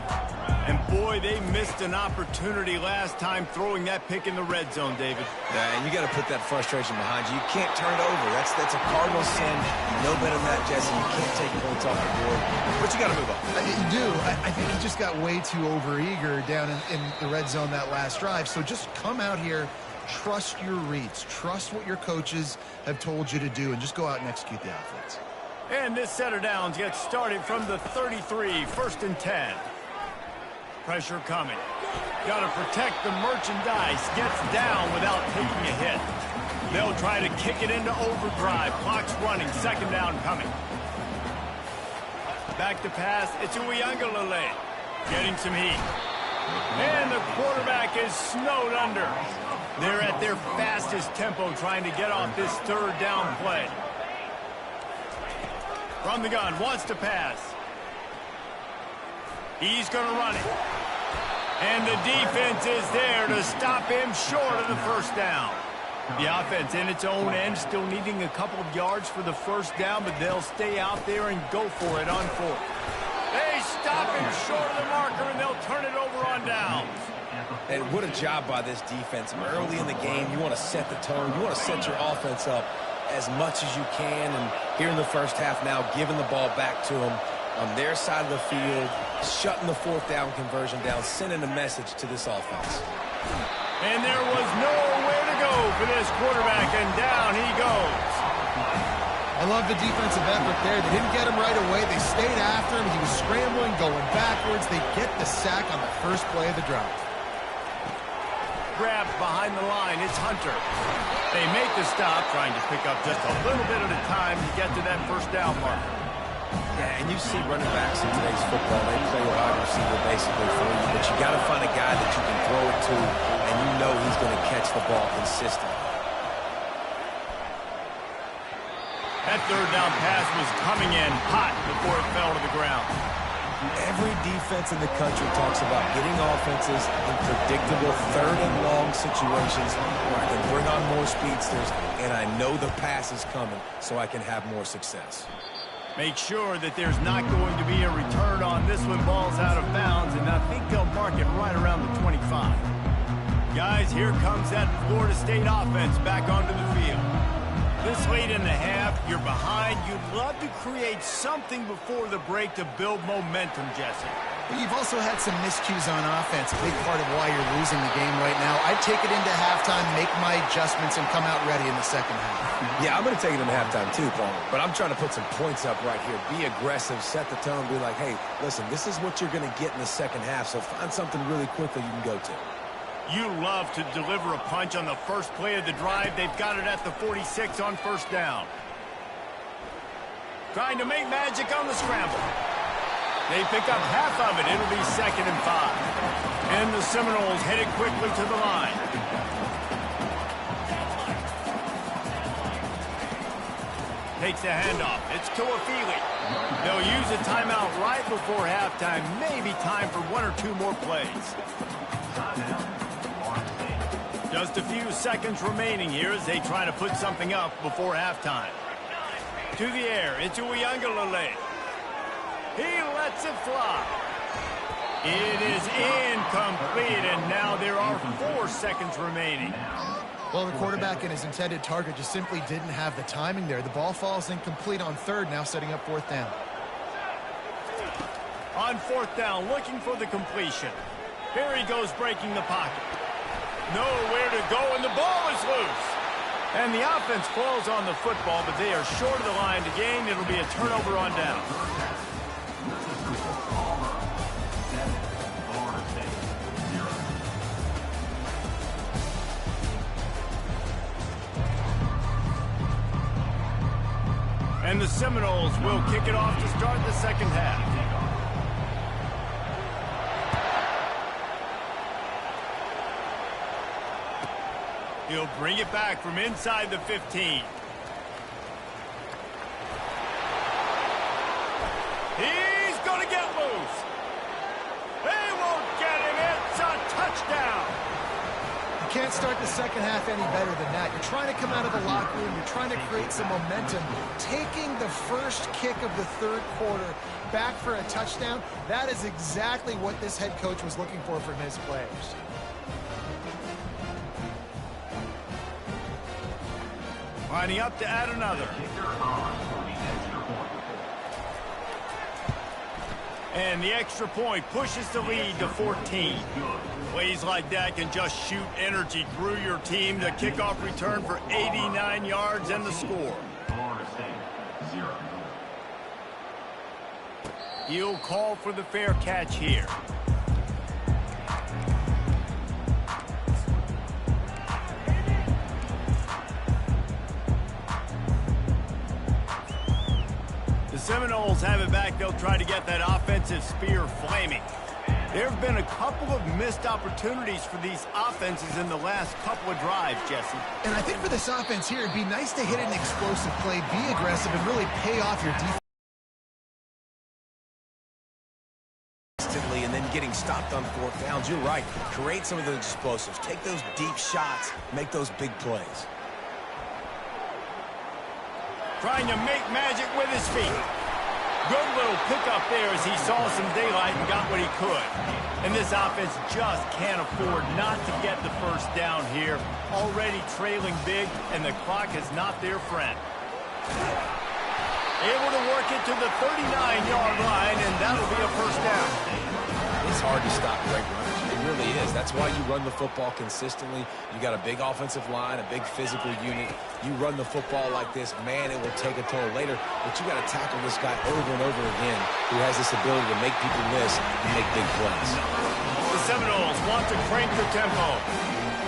And boy, they missed an opportunity last time throwing that pick in the red zone, David. And you got to put that frustration behind you. You can't turn it over. That's a cardinal sin. You know better than that, Jesse. You can't take points off the board. But you got to move on. You do. I think he just got way too overeager down in the red zone that last drive. So just come out here, trust your reads, trust what your coaches have told you to do, and just go out and execute the offense. And this set of downs gets started from the 33, 1st and 10. Pressure coming. Got to protect the merchandise. Gets down without taking a hit. They'll try to kick it into overdrive. Clock's running. 2nd down coming. Back to pass. It's Ncaa getting some heat. And the quarterback is snowed under. They're at their fastest tempo trying to get off this 3rd down play. From the gun. Wants to pass. He's going to run it. And the defense is there to stop him short of the 1st down. The offense in its own end still needing a couple of yards for the 1st down, but they'll stay out there and go for it on 4th. They stop him short of the marker, and they'll turn it over on downs. And what a job by this defense. Early in the game, you want to set the tone. You want to set your offense up as much as you can. And here in the 1st half now, giving the ball back to them on their side of the field, shutting the 4th down conversion down, sending a message to this offense. And there was nowhere to go for this quarterback, and down he goes. I love the defensive effort there. They didn't get him right away. They stayed after him. He was scrambling, going backwards. They get the sack on the 1st play of the drive. Grab behind the line. It's Hunter. They make the stop, trying to pick up just a little bit at a time to get to that 1st down marker. Yeah, and you see running backs in today's football, they play wide receiver basically for you, but you got to find a guy that you can throw it to, and you know he's going to catch the ball consistently. That 3rd down pass was coming in hot before it fell to the ground. Every defense in the country talks about getting offenses in predictable 3rd and long situations where I can bring on more speedsters, and I know the pass is coming, so I can have more success. Make sure that there's not going to be a return on this when ball's out of bounds, and I think they'll mark it right around the 25. Guys, here comes that Florida State offense back onto the field. This late in the half, you're behind. You'd love to create something before the break to build momentum, Jesse. But you've also had some miscues on offense, a big part of why you're losing the game right now. I'd take it into halftime, make my adjustments, and come out ready in the 2nd half. Yeah, I'm going to take it into halftime too, Paul. But I'm trying to put some points up right here. Be aggressive, set the tone, be like, hey, listen, this is what you're going to get in the 2nd half, so find something really quickly you can go to. You love to deliver a punch on the 1st play of the drive. They've got it at the 46 on 1st down. Trying to make magic on the scramble. They pick up half of it. It'll be 2nd and 5. And the Seminoles headed quickly to the line. Takes the handoff. It's Tuafili. They'll use a timeout right before halftime. Maybe time for 1 or 2 more plays. Just a few seconds remaining here as they try to put something up before halftime. To the air, it's Ncaa. He lets it fly. It is incomplete, and now there are 4 seconds remaining. Well, the quarterback and his intended target just simply didn't have the timing there. The ball falls incomplete on 3rd, now setting up 4th down. On 4th down, looking for the completion. Here he goes breaking the pocket. Nowhere to go, and the ball is loose. And the offense falls on the football, but they are short of the line to gain. It'll be a turnover on down. And the Seminoles will kick it off to start the 2nd half. He'll bring it back from inside the 15. He's going to get loose. They won't get him. It's a touchdown. You can't start the second half any better than that. You're trying to come out of the locker room. You're trying to create some momentum. Taking the first kick of the third quarter back for a touchdown, that is exactly what this head coach was looking for from his players. Lining up to add another. And the extra point pushes the lead to 14. Plays like that can just shoot energy through your team. The kickoff return for 89 yards and the score. He'll call for the fair catch here. The Seminoles have it back. They'll try to get that offensive spear flaming. There have been a couple of missed opportunities for these offenses in the last couple of drives, Jesse. And I think for this offense here, it'd be nice to hit an explosive play, be aggressive, and really pay off your defense. And then getting stopped on fourth downs. You're right. Create some of those explosives. Take those deep shots. Make those big plays. Trying to make magic with his feet. Good little pickup there as he saw some daylight and got what he could. And this offense just can't afford not to get the first down here. Already trailing big, and the clock is not their friend. Able to work it to the 39-yard line, and that'll be a first down. It's hard to stop great runners. It really is. That's why you run the football consistently. You got a big offensive line, a big physical unit. You run the football like this, man, it will take a toll later. But you got to tackle this guy over and over again who has this ability to make people miss and make big plays. The Seminoles want to crank the tempo.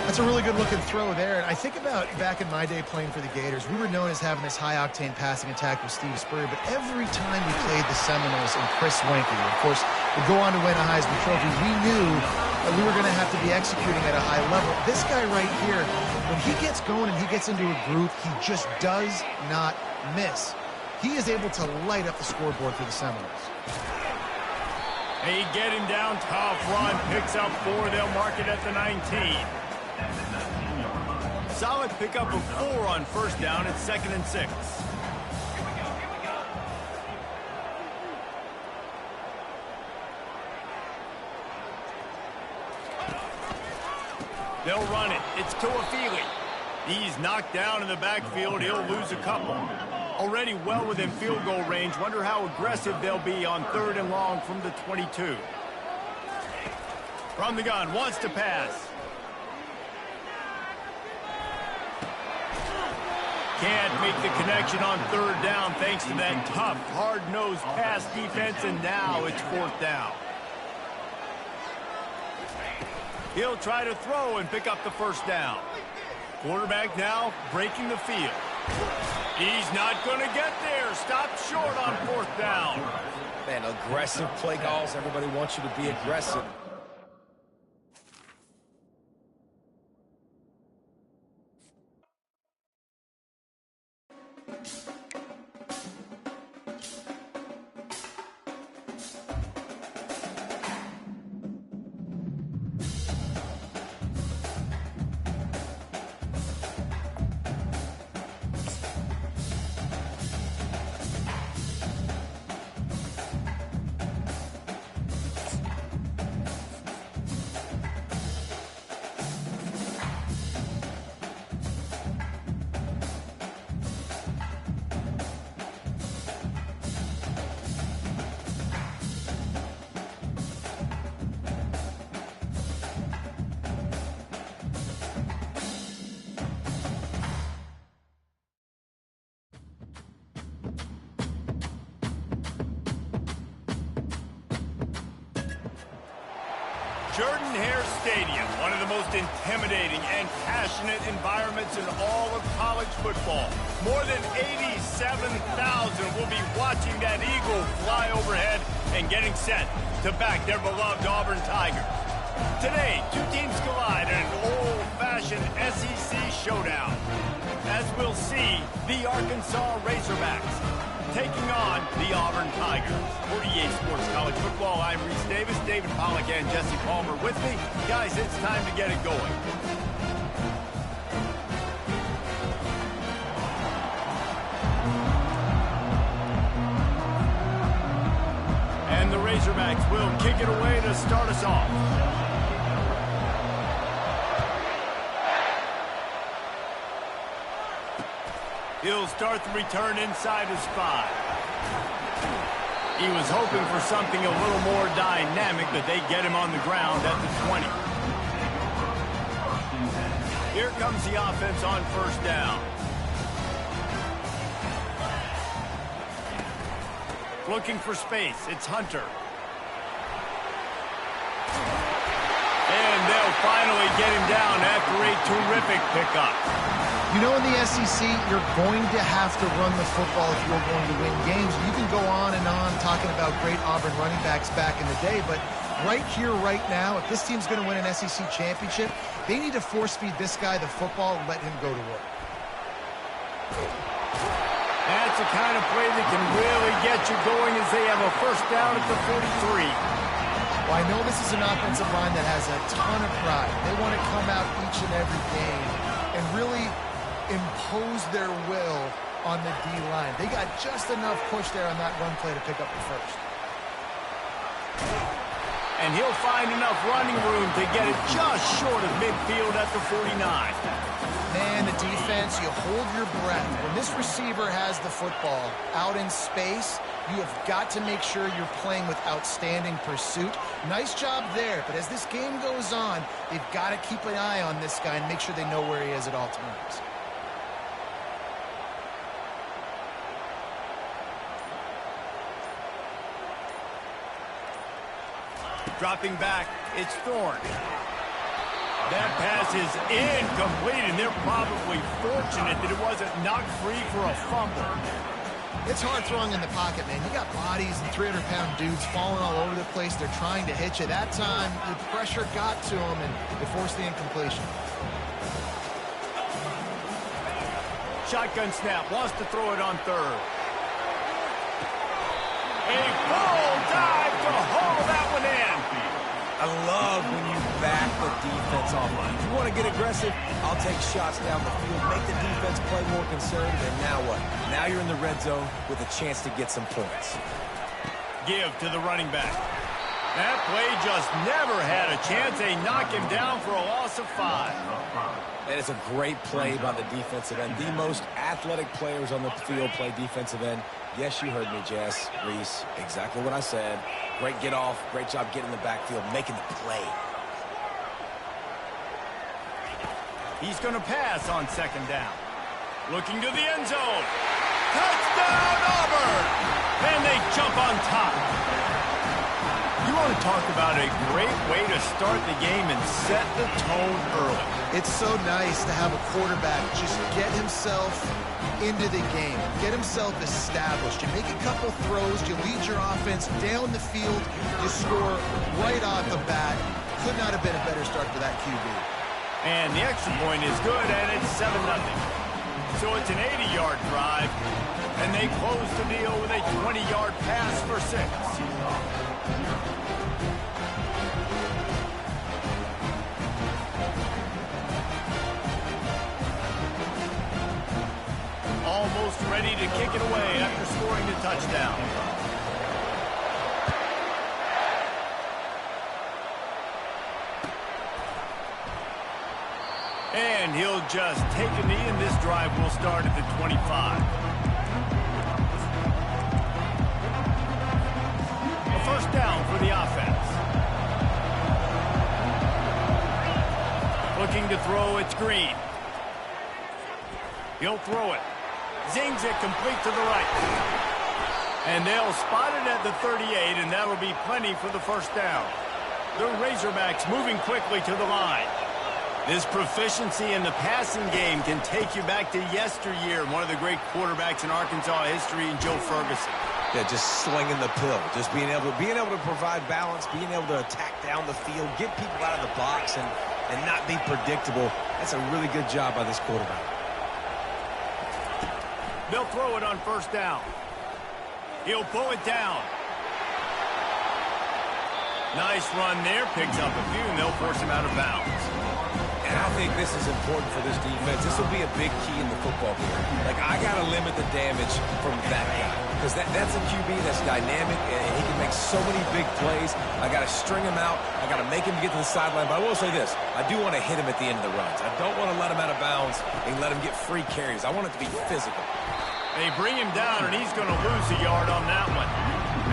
That's a really good-looking throw there. And I think about back in my day playing for the Gators, we were known as having this high-octane passing attack with Steve Spurrier, but every time we played the Seminoles and Chris Wenke, of course, would go on to win a Heisman Trophy, we knew that we were going to have to be executing at a high level. This guy right here, when he gets going and he gets into a groove, he just does not miss. He is able to light up the scoreboard for the Seminoles. They get him down, tough run, picks up 4. They'll mark it at the 19. Solid pickup of 4 on first down. It's 2nd and 6. They'll run it. It's Tuafili. He's knocked down in the backfield. He'll lose a couple. Already well within field goal range. Wonder how aggressive they'll be on 3rd and long from the 22. From the gun, wants to pass. Can't make the connection on 3rd down thanks to that tough, hard-nosed pass defense, and now it's 4th down. He'll try to throw and pick up the first down. Quarterback now breaking the field. He's not going to get there. Stopped short on 4th down. Man, aggressive play calls. Everybody wants you to be aggressive. Jordan-Hare Stadium, one of the most intimidating and passionate environments in all of college football. More than 87,000 will be watching that eagle fly overhead and getting set to back their beloved Auburn Tigers. Today, 2 teams collide in an old-fashioned SEC showdown. As we'll see, the Arkansas Razorbacks taking on the Auburn Tigers. 48 Sports College Football, I'm Reese Davis, David Pollack and Jesse Palmer with me. Guys, it's time to get it going. Razorbacks will kick it away to start us off. He'll start the return inside his 5. He was hoping for something a little more dynamic, but they get him on the ground at the 20. Here comes the offense on first down. Looking for space. It's Hunter. And they'll finally get him down after a terrific pickup. You know, in the SEC, you're going to have to run the football if you're going to win games. You can go on and on talking about great Auburn running backs back in the day, but right here, right now, if this team's going to win an SEC championship, they need to force-feed this guy the football and let him go to work. That's the kind of play that can really get you going as they have a first down at the 43. Well, I know this is an offensive line that has a ton of pride. They want to come out each and every game and really impose their will on the D-line. They got just enough push there on that run play to pick up the first. And he'll find enough running room to get it just short of midfield at the 49. Man, the defense, you hold your breath. When this receiver has the football out in space, you have got to make sure you're playing with outstanding pursuit. Nice job there, but as this game goes on, they've got to keep an eye on this guy and make sure they know where he is at all times. Dropping back, it's Thorne. That pass is incomplete, and they're probably fortunate that it wasn't knocked free for a fumble. It's hard throwing in the pocket, man. You got bodies and 300-pound dudes falling all over the place. They're trying to hit you. That time, the pressure got to them, and they forced the incompletion. Shotgun snap, wants to throw it on third. A full dive to haul that one in. I love when you back the defense off. If you want to get aggressive, I'll take shots down the field, make the defense play more conservative, and now what? Now you're in the red zone with a chance to get some points. Give to the running back. That play just never had a chance. They knock him down for a loss of 5. And it's a great play by the defensive end. The most athletic players on the field play defensive end. Yes, you heard me, Jess, Reese. Exactly what I said. Great get off. Great job getting in the backfield, making the play. He's going to pass on second down. Looking to the end zone. Touchdown, Auburn! And they jump on top. You want to talk about a great way to start the game and set the tone early. It's so nice to have a quarterback just get himself into the game, get himself established. You make a couple throws, you lead your offense down the field, you score right off the bat. Could not have been a better start for that QB. And the extra point is good, and it's 7-0. So it's an 80-yard drive, and they close the deal with a 20-yard pass for 6. Almost ready to kick it away after scoring the touchdown. And he'll just take a knee, and this drive will start at the 25. A first down for the offense. Looking to throw, it's Green. He'll throw it. Zings it complete to the right. And they'll spot it at the 38, and that'll be plenty for the first down. The Razorbacks moving quickly to the line. This proficiency in the passing game can take you back to yesteryear, one of the great quarterbacks in Arkansas history, in Joe Ferguson. Yeah, just slinging the pill, just being able to provide balance, being able to attack down the field, get people out of the box, and not be predictable. That's a really good job by this quarterback. They'll throw it on first down. He'll pull it down. Nice run there, picks up a few, and they'll force him out of bounds. And I think this is important for this defense. This will be a big key in the football game. Like, I got to limit the damage from that guy. Because that's a QB that's dynamic, and he can make so many big plays. I got to string him out. I got to make him get to the sideline. But I will say this. I do want to hit him at the end of the runs. I don't want to let him out of bounds and let him get free carries. I want it to be physical. They bring him down, and he's going to lose a yard on that one.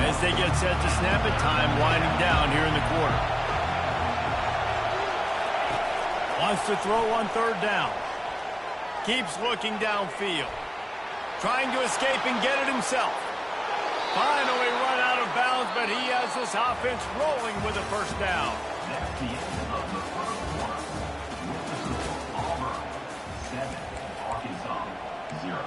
As they get set to snap it, time winding down here in the quarter. Wants to throw on third down. Keeps looking downfield. Trying to escape and get it himself. Finally run out of bounds, but he has this offense rolling with a first down. That's the end of the first quarter. With the score, Auburn 7, Arkansas 0.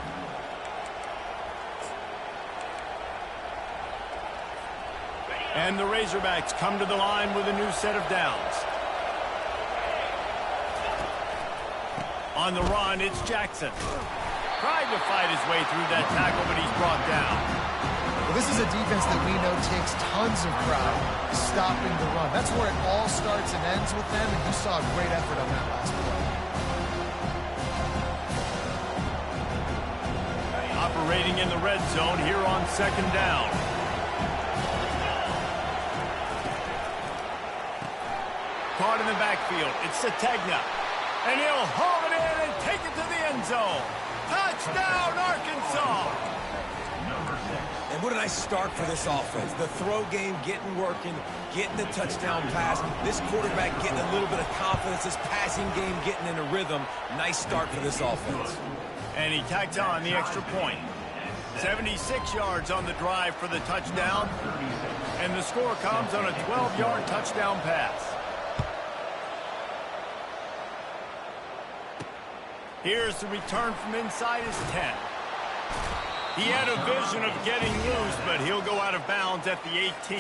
And the Razorbacks come to the line with a new set of downs. On the run, it's Jackson. Tried to fight his way through that tackle, but he's brought down. Well, this is a defense that we know takes tons of pride stopping the run. That's where it all starts and ends with them, and you saw a great effort on that last play. Operating in the red zone here on second down. Caught in the backfield. It's Sategna. And he'll haul it in and take it to the end zone. Touchdown, Arkansas! And what a nice start for this offense. The throw game getting working, getting the touchdown pass. This quarterback getting a little bit of confidence. This passing game getting in a rhythm. Nice start for this offense. And he tacks on the extra point. 76 yards on the drive for the touchdown. And the score comes on a 12-yard touchdown pass. Here's the return from inside his 10. He had a vision of getting loose, but he'll go out of bounds at the 18.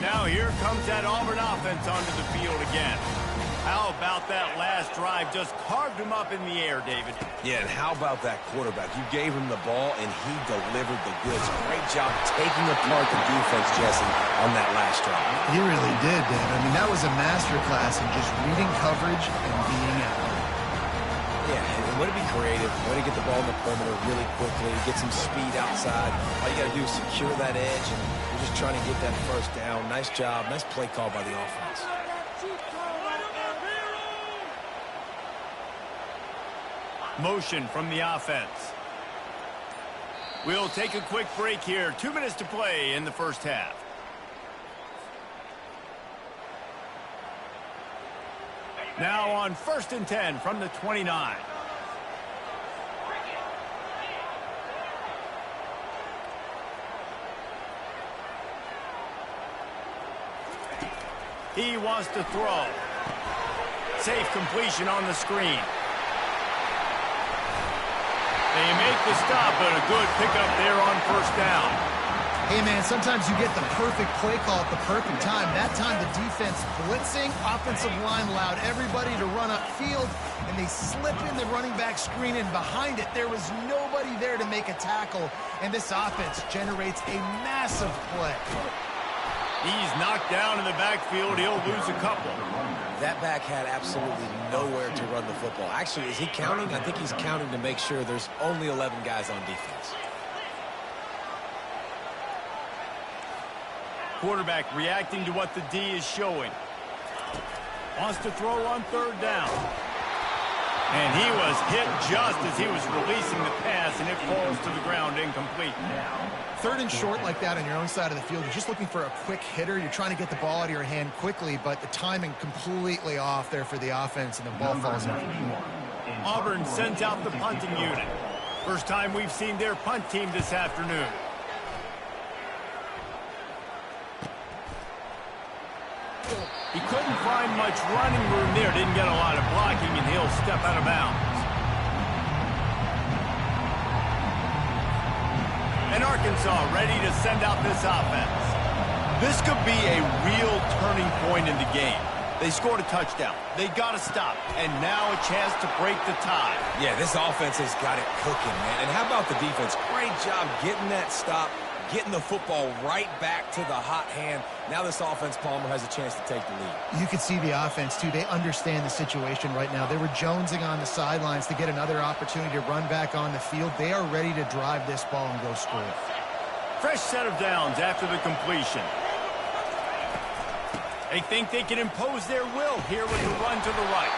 Now here comes that Auburn offense onto the field again. How about that last drive? Just carved him up in the air, David. Yeah, and how about that quarterback? You gave him the ball, and he delivered the goods. Great job taking apart the defense, Jesse, on that last drive. He really did, Dave. I mean, that was a masterclass in just reading coverage and being out. Yeah, and way to be creative, way to get the ball in the perimeter really quickly, get some speed outside. All you got to do is secure that edge, and you're just trying to get that first down. Nice job, nice play call by the offense. Motion from the offense. We'll take a quick break here. 2 minutes to play in the first half. Now on 1st and 10 from the 29. He wants to throw. Safe completion on the screen. They make the stop, but a good pickup there on first down. Hey, man, sometimes you get the perfect play call at the perfect time. That time the defense blitzing, offensive line allowed everybody to run upfield, and they slip in the running back screen, and behind it there was nobody there to make a tackle, and this offense generates a massive play. He's knocked down in the backfield. He'll lose a couple. That back had absolutely nowhere to run the football. Actually, is he counting? I think he's counting to make sure there's only 11 guys on defense. Quarterback reacting to what the D is showing. Wants to throw on third down. And he was hit just as he was releasing the pass, and it falls to the ground incomplete. Third and short like that on your own side of the field, you're just looking for a quick hitter. You're trying to get the ball out of your hand quickly, but the timing completely off there for the offense, and the ball falls out. Auburn sends out the punting unit. First time we've seen their punt team this afternoon. He couldn't find much running room there. Didn't get a lot of blocking, and he'll step out of bounds. And Arkansas ready to send out this offense. This could be a real turning point in the game. They scored a touchdown. They got to stop. And now a chance to break the tie. Yeah, this offense has got it cooking, man. And how about the defense? Great job getting that stop, getting the football right back to the hot hand. Now this offense, Palmer, has a chance to take the lead. You can see the offense, too. They understand the situation right now. They were jonesing on the sidelines to get another opportunity to run back on the field. They are ready to drive this ball and go score. Fresh set of downs after the completion. They think they can impose their will here with the run to the right.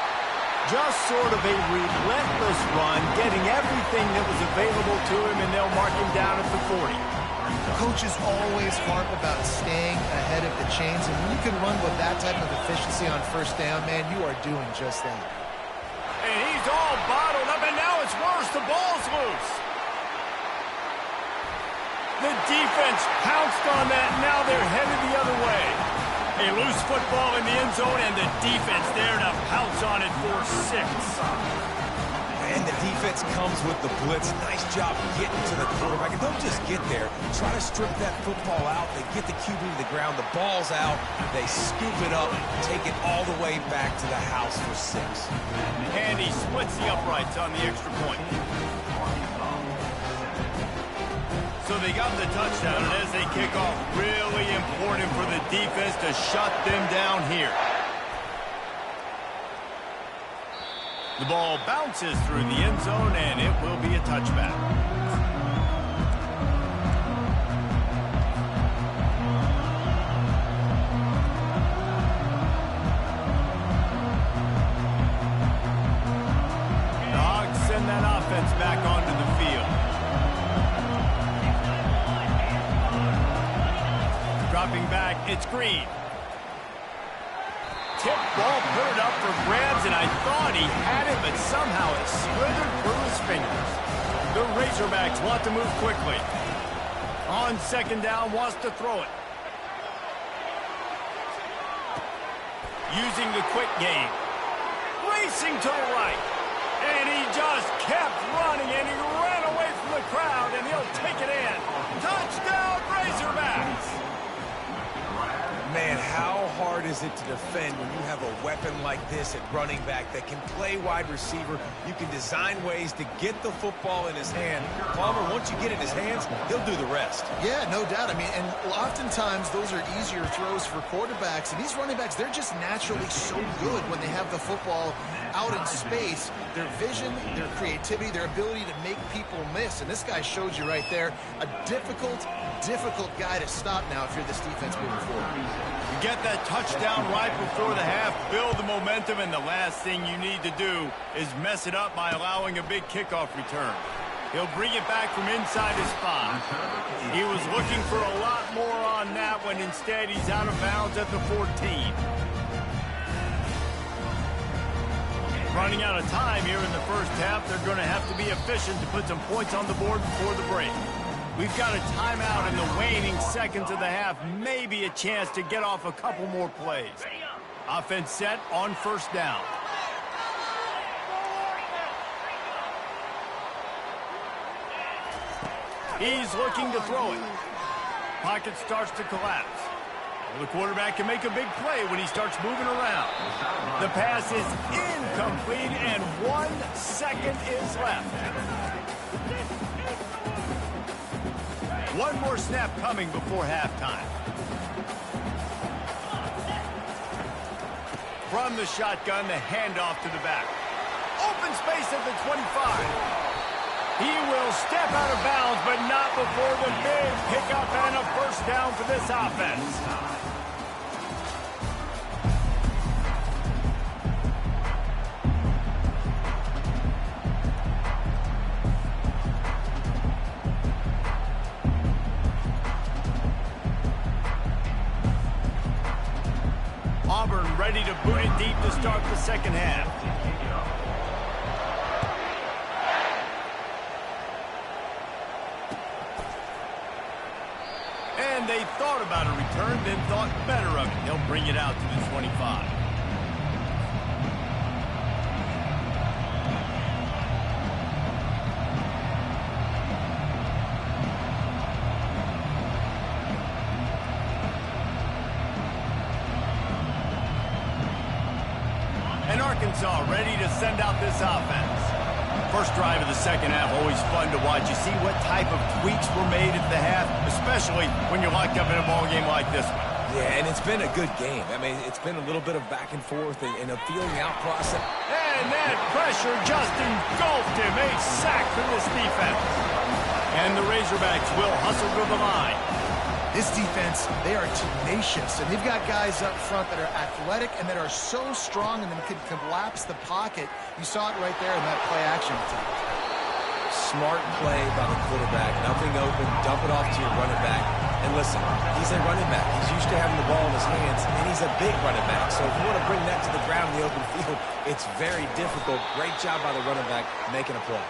Just sort of a relentless run, getting everything that was available to him, and they'll mark him down at the 40. Coaches always harp about staying ahead of the chains, and when you can run with that type of efficiency on first down, man, you are doing just that. And he's all bottled up, and now it's worse. The ball's loose. The defense pounced on that. Now they're headed the other way. A loose football in the end zone, and the defense there to pounce on it for 6. And the defense comes with the blitz. Nice job getting to the quarterback. And don't just get there. Try to strip that football out. They get the QB to the ground. The ball's out. They scoop it up, take it all the way back to the house for 6. And he splits the uprights on the extra point. So they got the touchdown, and as they kick off, really important for the defense to shut them down here. The ball bounces through the end zone, and it will be a touchback. Dogs send that offense back onto the field. Dropping back, it's Green. Tip ball, put it up for grabs, and I thought he had it, but somehow it slithered through his fingers. The Razorbacks want to move quickly. On second down, wants to throw it. Using the quick game. Racing to the right. And he just kept running, and he ran away from the crowd, and he'll take it in. Touchdown, Razorbacks! Man, how hard is it to defend when you have a weapon like this at running back that can play wide receiver? You can design ways to get the football in his hand. Palmer, once you get it in his hands, he'll do the rest. Yeah, no doubt. I mean, and oftentimes those are easier throws for quarterbacks. And these running backs, they're just naturally so good when they have the football out in space. Their vision, their creativity, their ability to make people miss. And this guy showed you right there, a difficult guy to stop now if you're this defense moving forward. You get that touchdown right before the half, build the momentum, and the last thing you need to do is mess it up by allowing a big kickoff return. He'll bring it back from inside his 5. He was looking for a lot more on that when instead he's out of bounds at the 14. Running out of time here in the first half, they're going to have to be efficient to put some points on the board before the break. We've got a timeout in the waning seconds of the half. Maybe a chance to get off a couple more plays. Offense set on first down. He's looking to throw it. Pocket starts to collapse. The quarterback can make a big play when he starts moving around. The pass is incomplete, and 1 second is left. One more snap coming before halftime. From the shotgun, the handoff to the back. Open space at the 25. He will step out of bounds, but not before the big pickup and a first down for this offense. Auburn ready to boot it deep to start the second half. And they thought about a return, then thought better of it. They'll bring it out to the 25. Ncaa ready to send out this offense. First drive of the second half, always fun to watch. You see what type of tweaks were made at the half, especially when you're locked up in a ball game like this one. Yeah, and it's been a good game. I mean, it's been a little bit of back and forth and a feeling out process. And that pressure just engulfed him. A sack for this defense. And the Razorbacks will hustle to the line. This defense, they are tenacious, and they've got guys up front that are athletic and that are so strong and then can collapse the pocket. You saw it right there in that play-action attempt. Smart play by the quarterback. Nothing open. Dump it off to your running back. And listen, he's a running back. He's used to having the ball in his hands, and he's a big running back. So if you want to bring that to the ground in the open field, it's very difficult. Great job by the running back making a play.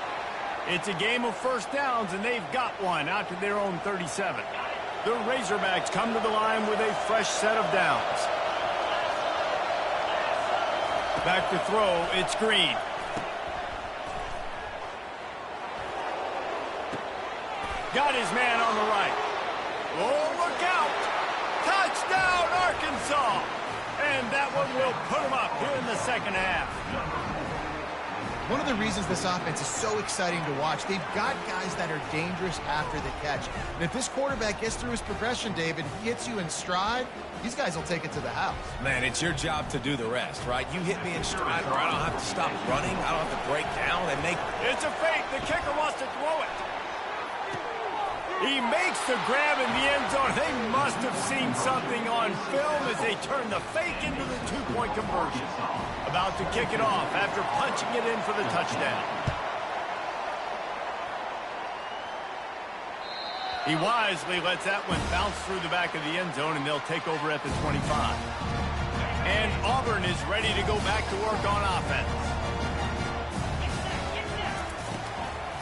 It's a game of first downs, and they've got one out to their own 37. The Razorbacks come to the line with a fresh set of downs. Back to throw, it's Green. Got his man on the right. Oh, look out! Touchdown, Arkansas! And that one will put them up here in the second half. One of the reasons this offense is so exciting to watch, they've got guys that are dangerous after the catch. And if this quarterback gets through his progression, David, he hits you in stride, these guys will take it to the house. Man, it's your job to do the rest, right? You hit me in stride where I don't have to stop running. I don't have to break down and make... It's a fake. The kicker wants to throw it. He makes the grab in the end zone. They must have seen something on film as they turn the fake into the two-point conversion. About to kick it off after punching it in for the touchdown. He wisely lets that one bounce through the back of the end zone, and they'll take over at the 25. And Auburn is ready to go back to work on offense.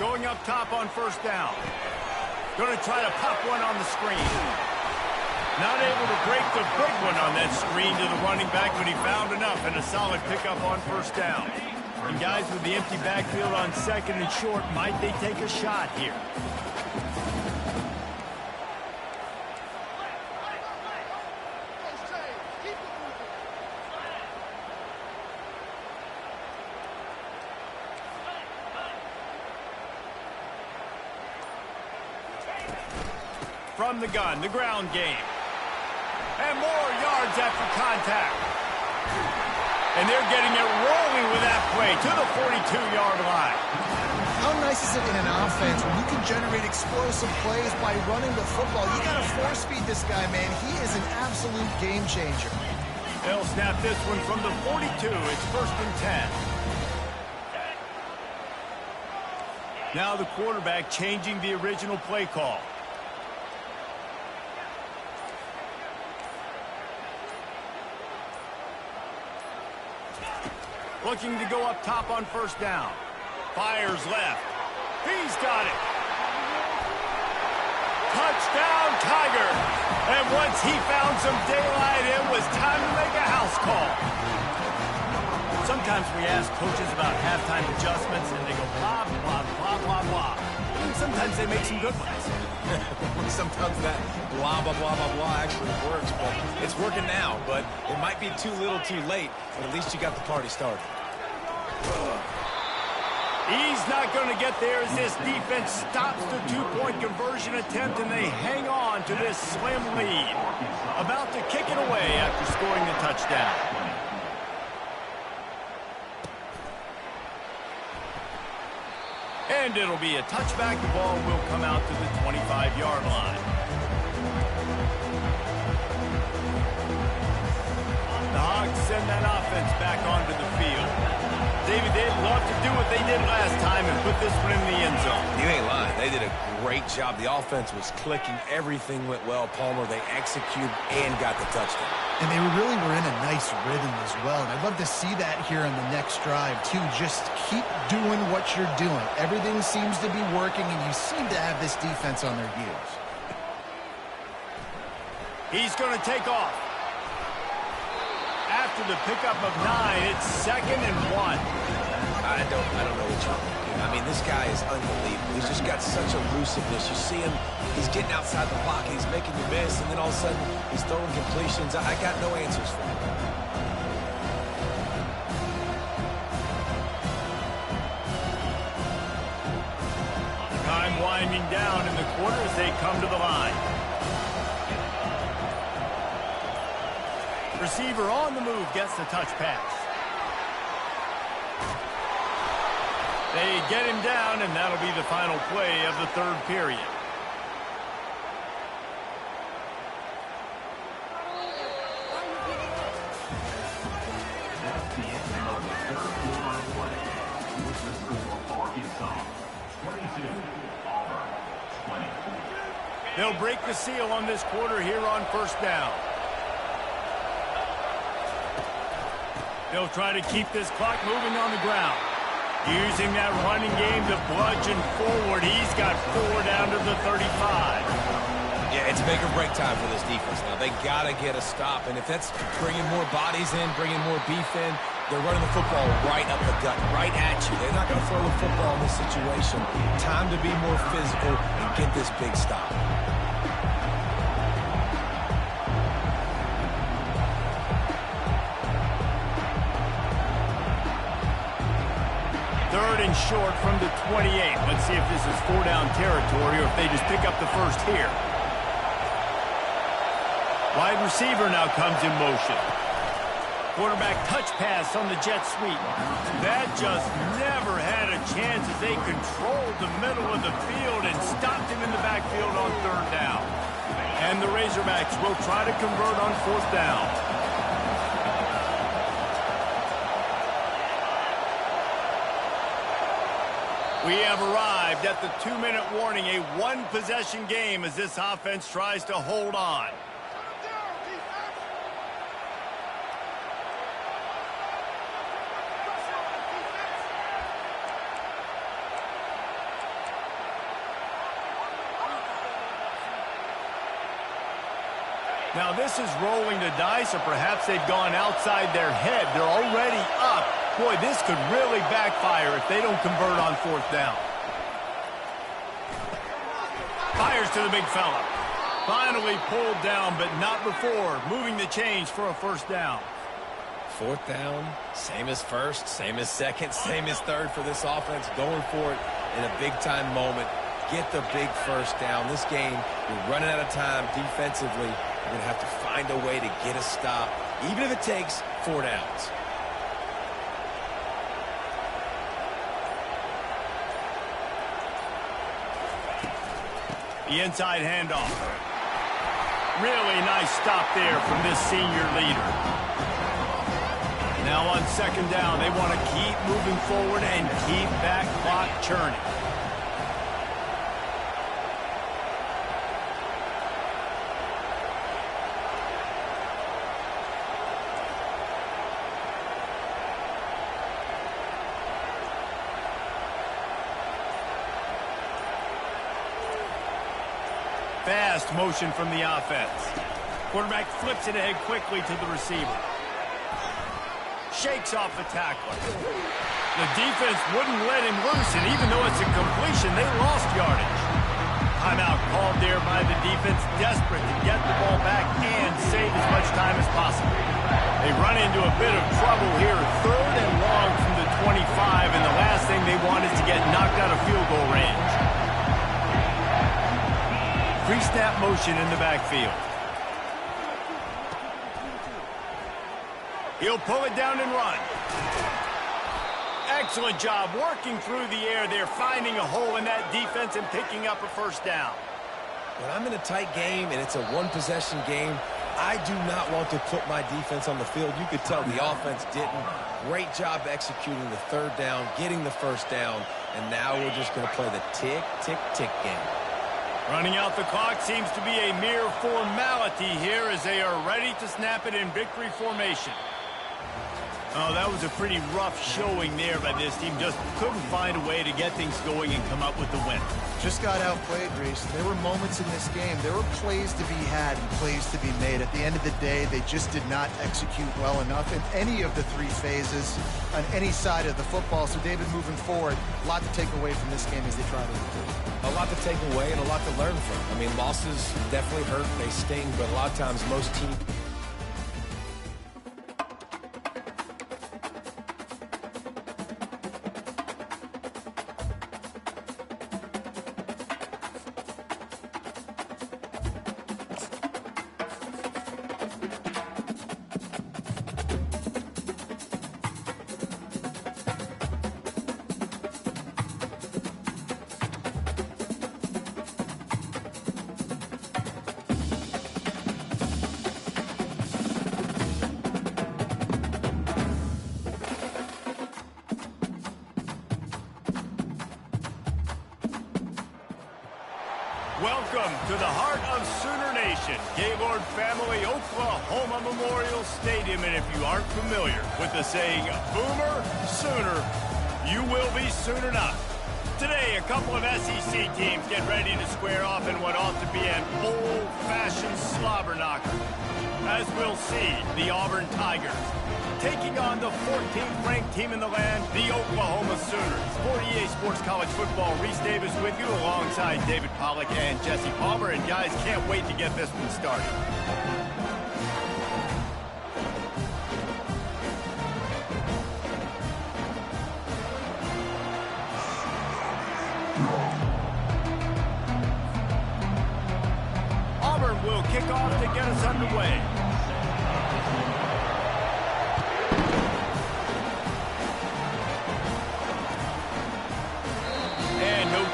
Going up top on first down. Going to try to pop one on the screen. Not able to break the big one on that screen to the running back, but he found enough and a solid pickup on first down. And guys with the empty backfield on second and short, might they take a shot here? From the gun, the ground game. And more yards after contact. And they're getting it rolling with that play to the 42-yard line. How nice is it in an offense when you can generate explosive plays by running the football? You got to force feed this guy, man. He is an absolute game changer. They'll snap this one from the 42. It's 1st and 10. Now the quarterback changing the original play call. Looking to go up top on first down. Fires left. He's got it. Touchdown, Tiger. And once he found some daylight, it was time to make a house call. Sometimes we ask coaches about halftime adjustments, and they go blah, blah, blah, blah, blah. And sometimes they make some good ones. Sometimes that blah, blah, blah, blah, blah actually works, but it's working now. But it might be too little too late, but at least you got the party started. He's not going to get there as this defense stops the two-point conversion attempt, and they hang on to this slim lead. About to kick it away after scoring the touchdown. And it'll be a touchback. The ball will come out to the 25-yard line. The Hogs send that offense back onto the field. David, they'd love to do what they did last time and put this one in the end zone. You ain't lying. They did a great job. The offense was clicking. Everything went well. Palmer, they executed and got the touchdown. And they really were in a nice rhythm as well. And I'd love to see that here on the next drive, too. Just keep doing what you're doing. Everything seems to be working, and you seem to have this defense on their heels. He's going to take off. After the pickup of 9, it's 2nd and 1. I don't know what you're thinking. I mean, this guy is unbelievable. He's just got such elusiveness. You see him, he's getting outside the pocket, he's making you miss, and then all of a sudden, he's throwing completions. I got no answers for him. Time winding down in the quarter as they come to the line. Receiver on the move gets the touch pass. They get him down, and that'll be the final play of the third period. That's the end of the third quarter of play. With the score, Arkansas 22, Auburn 20. They'll break the seal on this quarter here on first down. They'll try to keep this clock moving on the ground. Using that running game to bludgeon forward. He's got 4 down to the 35. Yeah, it's make or break time for this defense now. They got to get a stop, and if that's bringing more bodies in, bringing more beef in, they're running the football right up the gut, right at you. They're not going to throw the football in this situation. Time to be more physical and get this big stop. Third and short from the 28. Let's see if this is 4-down territory or if they just pick up the first here. Wide receiver now comes in motion. Quarterback touch pass on the jet sweep. That just never had a chance as they controlled the middle of the field and stopped him in the backfield on third down. And the Razorbacks will try to convert on fourth down. We have arrived at the 2-minute warning, a one-possession game as this offense tries to hold on. Now this is rolling the dice, or perhaps they've gone outside their head. They're already up. Boy, this could really backfire if they don't convert on fourth down. Fires to the big fella. Finally pulled down, but not before. Moving the chains for a first down. Fourth down, same as first, same as second, same as third for this offense. Going for it in a big-time moment. Get the big first down. This game, we're running out of time defensively. We're going to have to find a way to get a stop, even if it takes 4 downs. The inside handoff. Really nice stop there from this senior leader. Now on second down, they want to keep moving forward and keep that clock churning. Fast motion from the offense. Quarterback flips it ahead quickly to the receiver. Shakes off the tackler. The defense wouldn't let him loose, and even though it's a completion, they lost yardage. Timeout called there by the defense, desperate to get the ball back and save as much time as possible. They run into a bit of trouble here, 3rd and long from the 25, and the last thing they want is to get knocked out of field goal range. Pre-snap motion in the backfield. He'll pull it down and run. Excellent job working through the air there, finding a hole in that defense and picking up a first down. When I'm in a tight game and it's a one-possession game, I do not want to put my defense on the field. You could tell the offense didn't. Great job executing the third down, getting the first down, and now we're just going to play the tick, tick, tick game. Running out the clock seems to be a mere formality here as they are ready to snap it in victory formation. Oh, that was a pretty rough showing there by this team. Just couldn't find a way to get things going and come up with the win. Just got outplayed, Reese. There were moments in this game. There were plays to be had and plays to be made. At the end of the day, they just did not execute well enough in any of the 3 phases on any side of the football. So, David, moving forward, a lot to take away from this game as they try to improve. A lot to take away and a lot to learn from. I mean, losses definitely hurt. They sting, but a lot of times most teams... Welcome to the heart of Sooner Nation, Gaylord Family Oklahoma Memorial Stadium. And if you aren't familiar with the saying, Boomer Sooner, you will be soon enough. Today, a couple of SEC teams get ready to square off in what ought to be an old-fashioned slobber knocker. As we'll see, the Auburn Tigers taking on the 14th ranked team in the land, the Oklahoma Sooners. 48 Sports College Football, Reese Davis with you alongside David Pollack and Jesse Palmer. And guys, can't wait to get this one started. Auburn will kick off to get us underway.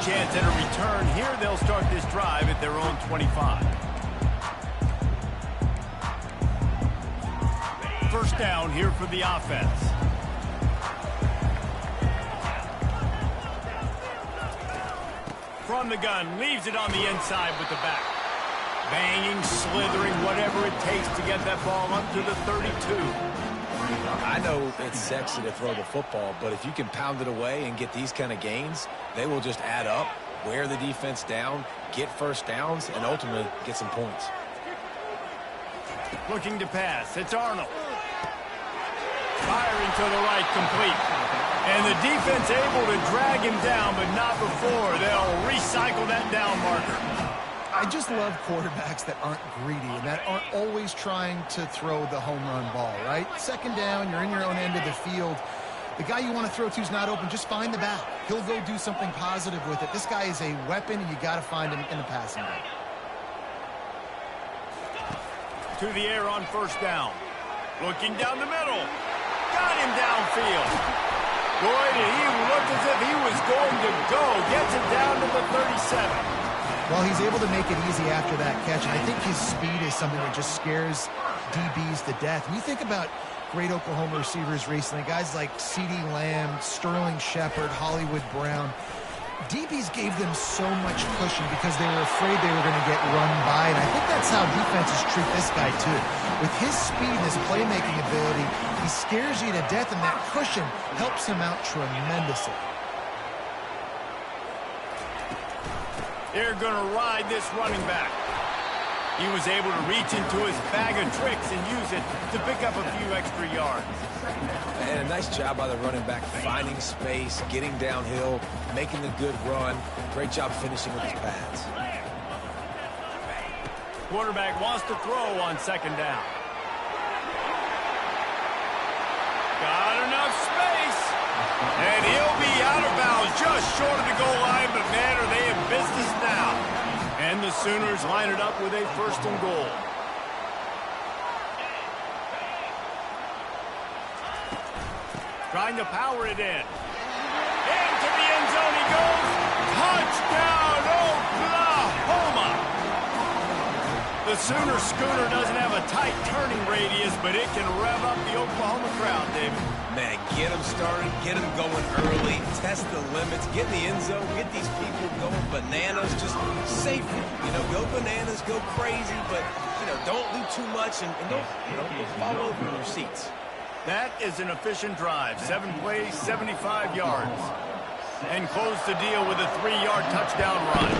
Chance at a return here. They'll start this drive at their own 25. First down here for the offense. From the gun, leaves it on the inside with the back. Banging, slithering, whatever it takes to get that ball up to the 32. I know it's sexy to throw the football, but if you can pound it away and get these kind of gains, they will just add up, wear the defense down, get first downs, and ultimately get some points. Looking to pass. It's Arnold. Firing to the right, complete. And the defense able to drag him down, but not before. They'll recycle that down marker. I just love quarterbacks that aren't greedy and that aren't always trying to throw the home run ball, right? Second down, you're in your own end of the field. The guy you want to throw to is not open. Just find the back. He'll go do something positive with it. This guy is a weapon, and you got to find him in the passing game. To the air on first down. Looking down the middle. Got him downfield. Boy, did he look as if he was going to go. Gets it down to the 37. Well, he's able to make it easy after that catch, and I think his speed is something that just scares DBs to death. When you think about great Oklahoma receivers recently, guys like CeeDee Lamb, Sterling Shepard, Hollywood Brown, DBs gave them so much cushion because they were afraid they were going to get run by, and I think that's how defenses treat this guy too. With his speed and his playmaking ability, he scares you to death, and that cushion helps him out tremendously. They're going to ride this running back. He was able to reach into his bag of tricks and use it to pick up a few extra yards. And a nice job by the running back, finding space, getting downhill, making a good run. Great job finishing with his pads. Quarterback wants to throw on second down. Got enough space. And he'll be out of bounds just short of the goal line, but man, are they in business now. And the Sooners line it up with a first and goal. Trying to power it in. Into the end zone he goes. Touchdown, Oklahoma! The Sooner Schooner doesn't have a tight turning radius, but it can rev up the Oklahoma crowd, David. Man, get them started, get them going early, test the limits, get in the end zone, get these people going bananas, just safely. You know, go bananas, go crazy, but, you know, don't do too much and don't, don't fall over in your seats. That is an efficient drive. 7 plays, 75 yards. And close the deal with a 3-yard touchdown run.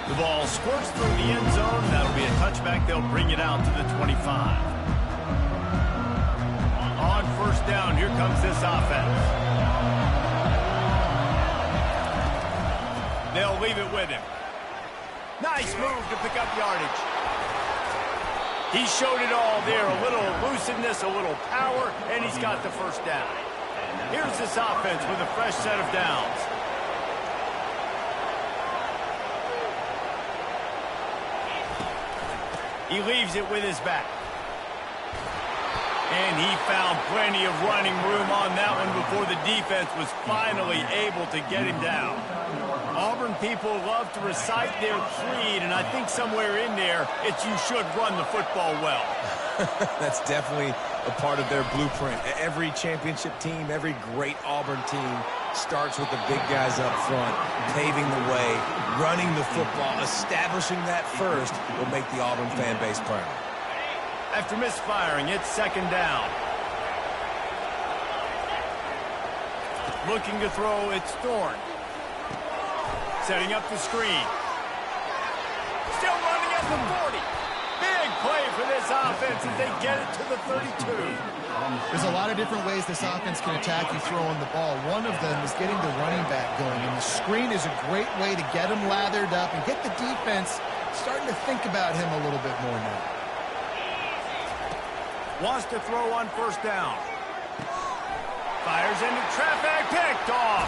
The ball squirts through the end zone. That'll be a touchback. They'll bring it out to the 25. On first down, here comes this offense. They'll leave it with him. Nice move to pick up yardage. He showed it all there. A little elusiveness, a little power, and he's got the first down. Here's this offense with a fresh set of downs. He leaves it with his back. And he found plenty of running room on that one before the defense was finally able to get him down. Auburn people love to recite their creed, and I think somewhere in there, it's you should run the football well. That's definitely a part of their blueprint. Every championship team, every great Auburn team starts with the big guys up front, paving the way, running the football, establishing that first will make the Auburn fan base proud. After misfiring, it's second down. Looking to throw, it's Thorne. Setting up the screen. Still running at the 40. Big play for this offense as they get it to the 32. There's a lot of different ways this offense can attack you throwing the ball. One of them is getting the running back going, and the screen is a great way to get him lathered up and get the defense starting to think about him a little bit more now. Wants to throw on first down. Fires into traffic, picked off.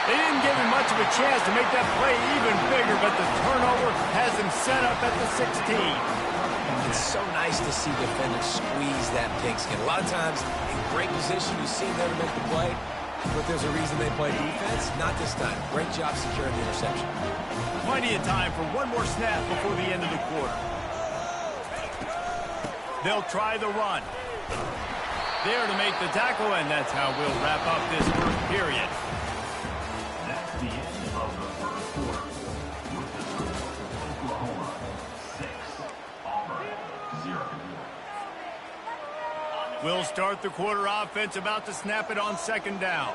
They didn't give him much of a chance to make that play even bigger, but the turnover has him set up at the 16. It's so nice to see defenders squeeze that pigskin. A lot of times, in great position, you see them there to make the play, but there's a reason they play defense. Not this time. Great job securing the interception. Plenty of time for one more snap before the end of the quarter. They'll try the run. There to make the tackle, and that's how we'll wrap up this first period. That's the end of the first quarter. With the score, Oklahoma 6, Auburn 0. We'll start the quarter offense, about to snap it on second down.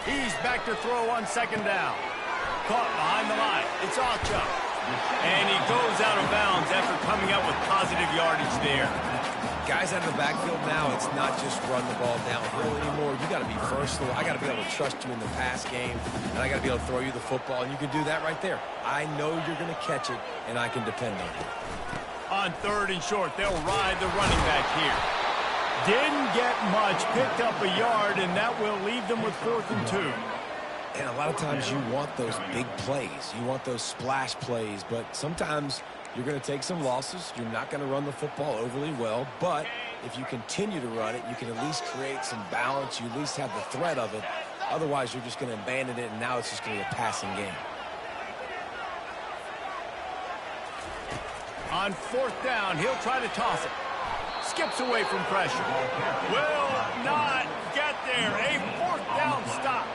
He's back to throw on second down. Caught behind the line. It's Ncaa. And he goes out of bounds after coming up with positive yardage there. Guys out of the backfield now, it's not just run the ball downhill anymore. You got to be versatile. I got to be able to trust you in the pass game, and I got to be able to throw you the football, and you can do that right there. I know you're going to catch it, and I can depend on you. On third and short, they'll ride the running back here. Didn't get much, picked up a yard, and that will leave them with 4th and 2. And a lot of times you want those big plays. You want those splash plays, but sometimes you're going to take some losses. You're not going to run the football overly well, but if you continue to run it, you can at least create some balance. You at least have the threat of it. Otherwise, you're just going to abandon it, and now it's just going to be a passing game. On 4th down, he'll try to toss it. Skips away from pressure. Will not get there. A 4th down stop.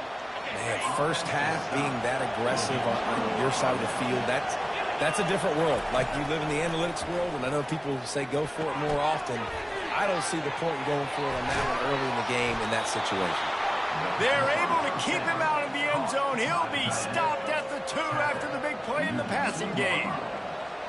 Man, first half being that aggressive on your side of the field, that's a different world. Like, you live in the analytics world, and I know people say go for it more often. I don't see the point in going for it on that one early in the game in that situation. They're able to keep him out of the end zone. He'll be stopped at the 2 after the big play in the passing game.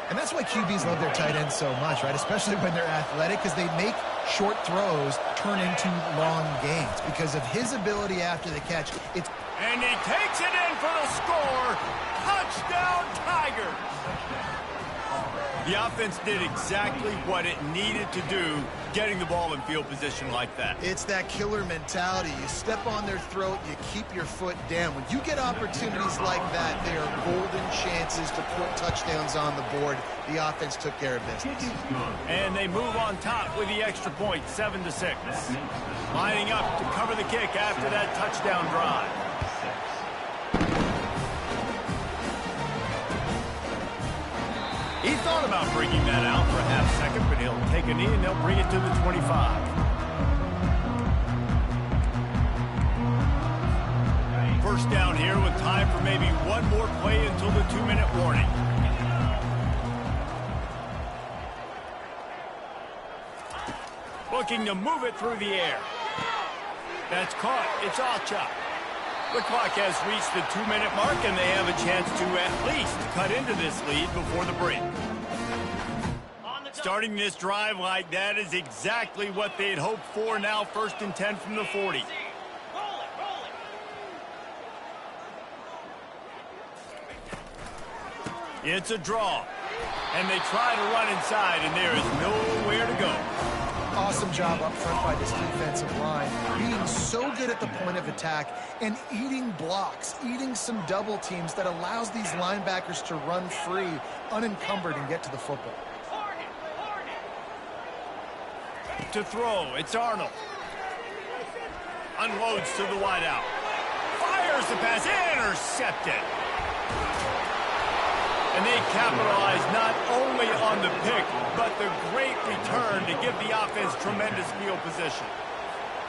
And that's why QBs love their tight ends so much, right? Especially when they're athletic, because they make short throws turn into long gains. Because of his ability after the catch, it's... And he takes it in for the score. Touchdown, Tigers. The offense did exactly what it needed to do, getting the ball in field position like that. It's that killer mentality. You step on their throat, you keep your foot down. When you get opportunities like that, they are golden chances to put touchdowns on the board. The offense took care of business. And they move on top with the extra point, 7-6. Lining up to cover the kick after that touchdown drive. He thought about bringing that out for a half second, but he'll take a knee and they'll bring it to the 25. First down here with time for maybe one more play until the 2-minute warning. Looking to move it through the air. That's caught. It's Ncaa. The clock has reached the 2-minute mark, and they have a chance to at least cut into this lead before the break. Starting this drive like that is exactly what they'd hoped for. Now 1st and 10 from the 40. It's a draw, and they try to run inside, and there is nowhere to go. Awesome job up front by this defensive line, being so good at the point of attack and eating blocks, eating some double teams that allows these linebackers to run free, unencumbered, and get to the football. To throw, it's Arnold. Unloads to the wideout. Fires the pass, intercepted. And they capitalize not only on the pick, but the great return to give the offense tremendous field position.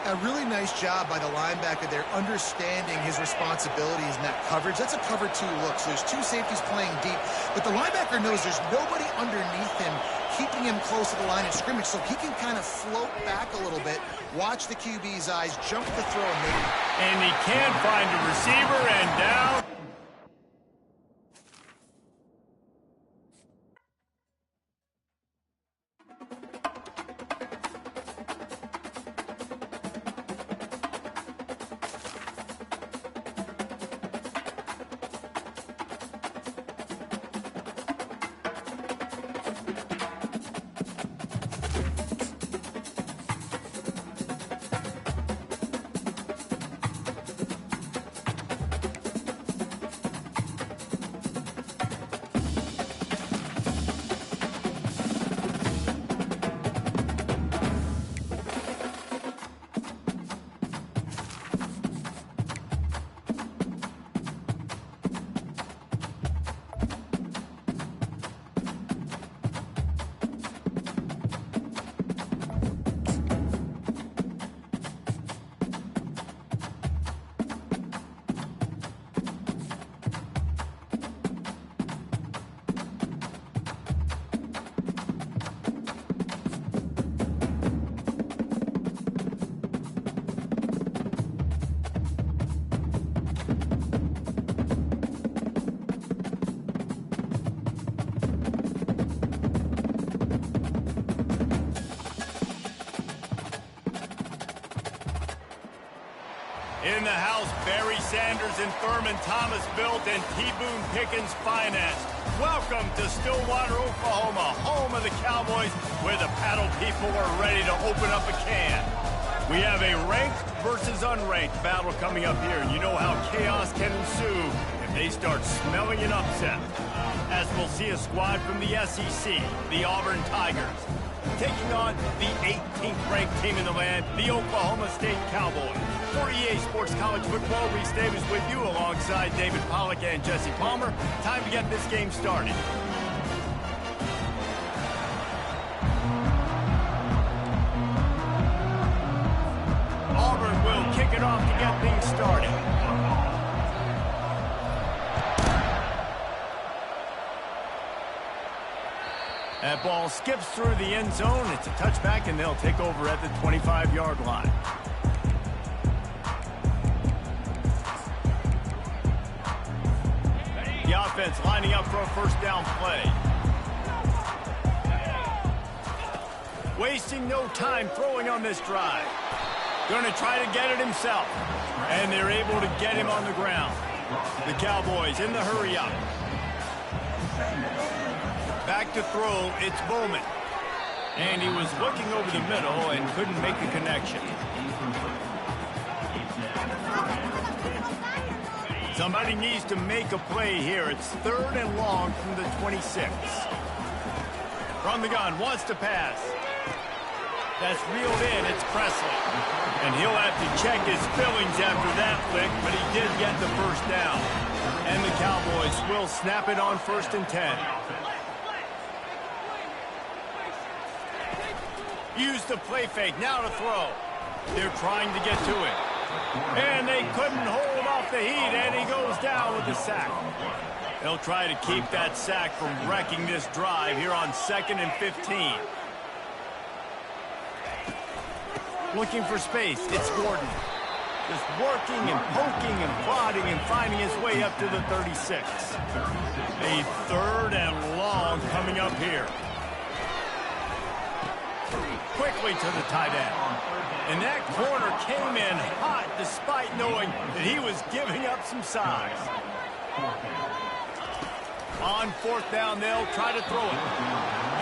A really nice job by the linebacker there, understanding his responsibilities in that coverage. That's a cover 2 look, so there's 2 safeties playing deep, but the linebacker knows there's nobody underneath him keeping him close to the line of scrimmage, so he can kind of float back a little bit, watch the QB's eyes, jump the throw, and maybe. And he can find a receiver, and down. In the house, Barry Sanders and Thurman Thomas built and T. Boone Pickens financed. Welcome to Stillwater, Oklahoma, home of the Cowboys, where the paddle people are ready to open up a can. We have a ranked versus unranked battle coming up here, and you know how chaos can ensue if they start smelling an upset. As we'll see a squad from the SEC, the Auburn Tigers, taking on the 18th ranked team in the land, the Oklahoma State Cowboys. For EA Sports College Football, Reese Davis with you alongside David Pollack and Jesse Palmer. Time to get this game started. Auburn will kick it off to get things started. That ball skips through the end zone. It's a touchback, and they'll take over at the 25-yard line. The offense lining up for a first down play. Wasting no time throwing on this drive. Going to try to get it himself. And they're able to get him on the ground. The Cowboys in the hurry up. Back to throw, it's Bowman. And he was looking over the middle and couldn't make the connection. Somebody needs to make a play here. It's 3rd and long from the 26. From the gun, wants to pass. That's reeled in, it's Presley. And he'll have to check his fillings after that flick, but he did get the first down. And the Cowboys will snap it on 1st and 10. Use the play fake, now to throw. They're trying to get to it. And they couldn't hold off the heat, and he goes down with the sack. They'll try to keep that sack from wrecking this drive here on 2nd and 15. Looking for space, it's Gordon. Just working and poking and prodding and finding his way up to the 36. A 3rd and long coming up here. Quickly to the tight end. And that corner came in hot despite knowing that he was giving up some size. On 4th down, they'll try to throw it.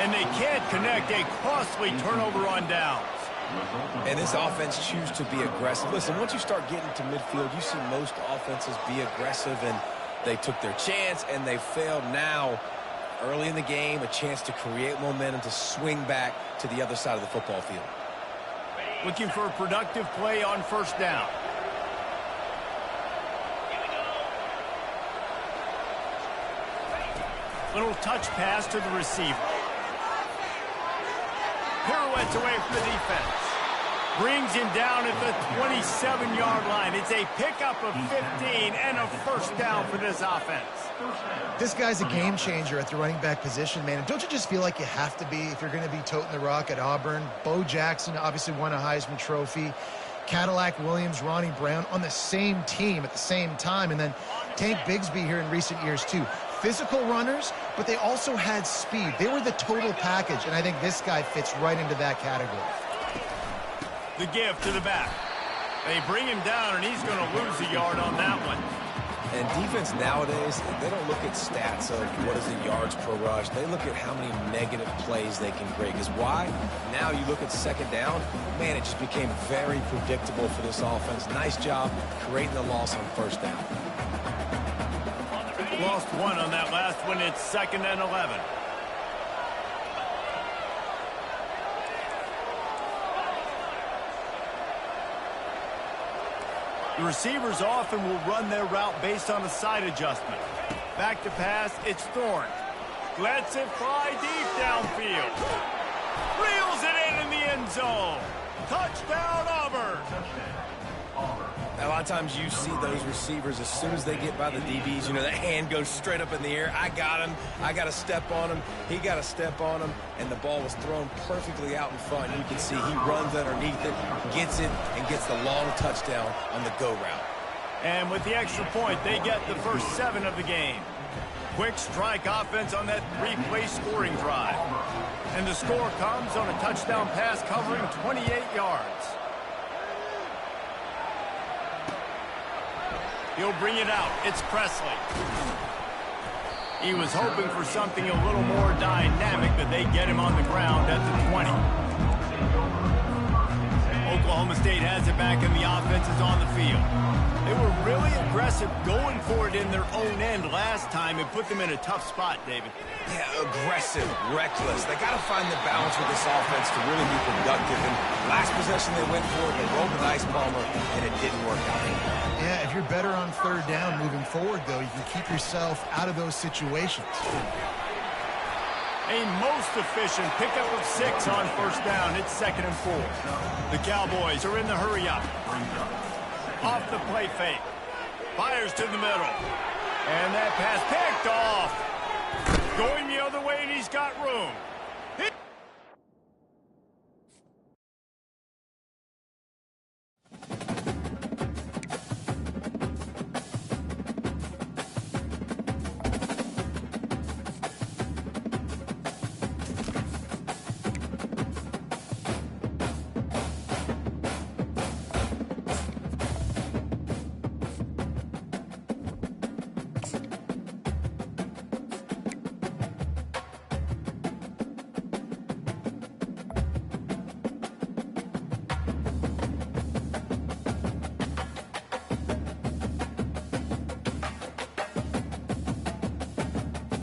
And they can't connect, a costly turnover on downs. And this offense choose to be aggressive. Listen, once you start getting to midfield, you see most offenses be aggressive, and they took their chance, and they failed. Now, early in the game, a chance to create momentum, to swing back to the other side of the football field. Looking for a productive play on first down. Little touch pass to the receiver. Pirouettes away from the defense. Brings him down at the 27-yard line. It's a pickup of 15 and a first down for this offense. This guy's a game changer at the running back position, man. And don't you just feel like you have to be if you're going to be toting the rock at Auburn? Bo Jackson obviously won a Heisman Trophy. Cadillac Williams, Ronnie Brown on the same team at the same time. And then Tank Bigsby here in recent years, too. Physical runners, but they also had speed. They were the total package, and I think this guy fits right into that category. The give to the back. They bring him down, and he's going to lose a yard on that one. And defense nowadays, they don't look at stats of what is the yards per rush. They look at how many negative plays they can create. Because why? Now you look at second down, man, it just became very predictable for this offense. Nice job creating the loss on first down. Lost one on that last one. It's 2nd and 11. The receivers often will run their route based on a side adjustment. Back to pass, it's Thorne. Lets it fly deep downfield. Reels it in the end zone. Touchdown, Auburn. A lot of times you see those receivers, as soon as they get by the DBs, you know, that hand goes straight up in the air. I got him. I got to step on him. He got to step on him. And the ball was thrown perfectly out in front. You can see he runs underneath it, gets it, and gets the long touchdown on the go route. And with the extra point, they get the first 7 of the game. Quick strike offense on that 3-play scoring drive. And the score comes on a touchdown pass covering 28 yards. He'll bring it out. It's Presley. He was hoping for something a little more dynamic, but they get him on the ground at the 20. Oklahoma State has it back, and the offense is on the field. They were really aggressive going for it in their own end last time and put them in a tough spot, David. Yeah, aggressive, reckless. They got to find the balance with this offense to really be productive. And last possession they went for it, they rolled the ice bomber, and it didn't work out. Yeah, if you're better on third down moving forward, though, you can keep yourself out of those situations. A most efficient pickup of 6 on first down. It's 2nd and 4. The Cowboys are in the hurry-up. Off the play fake. Fires to the middle. And that pass picked off. Going the other way, and he's got room.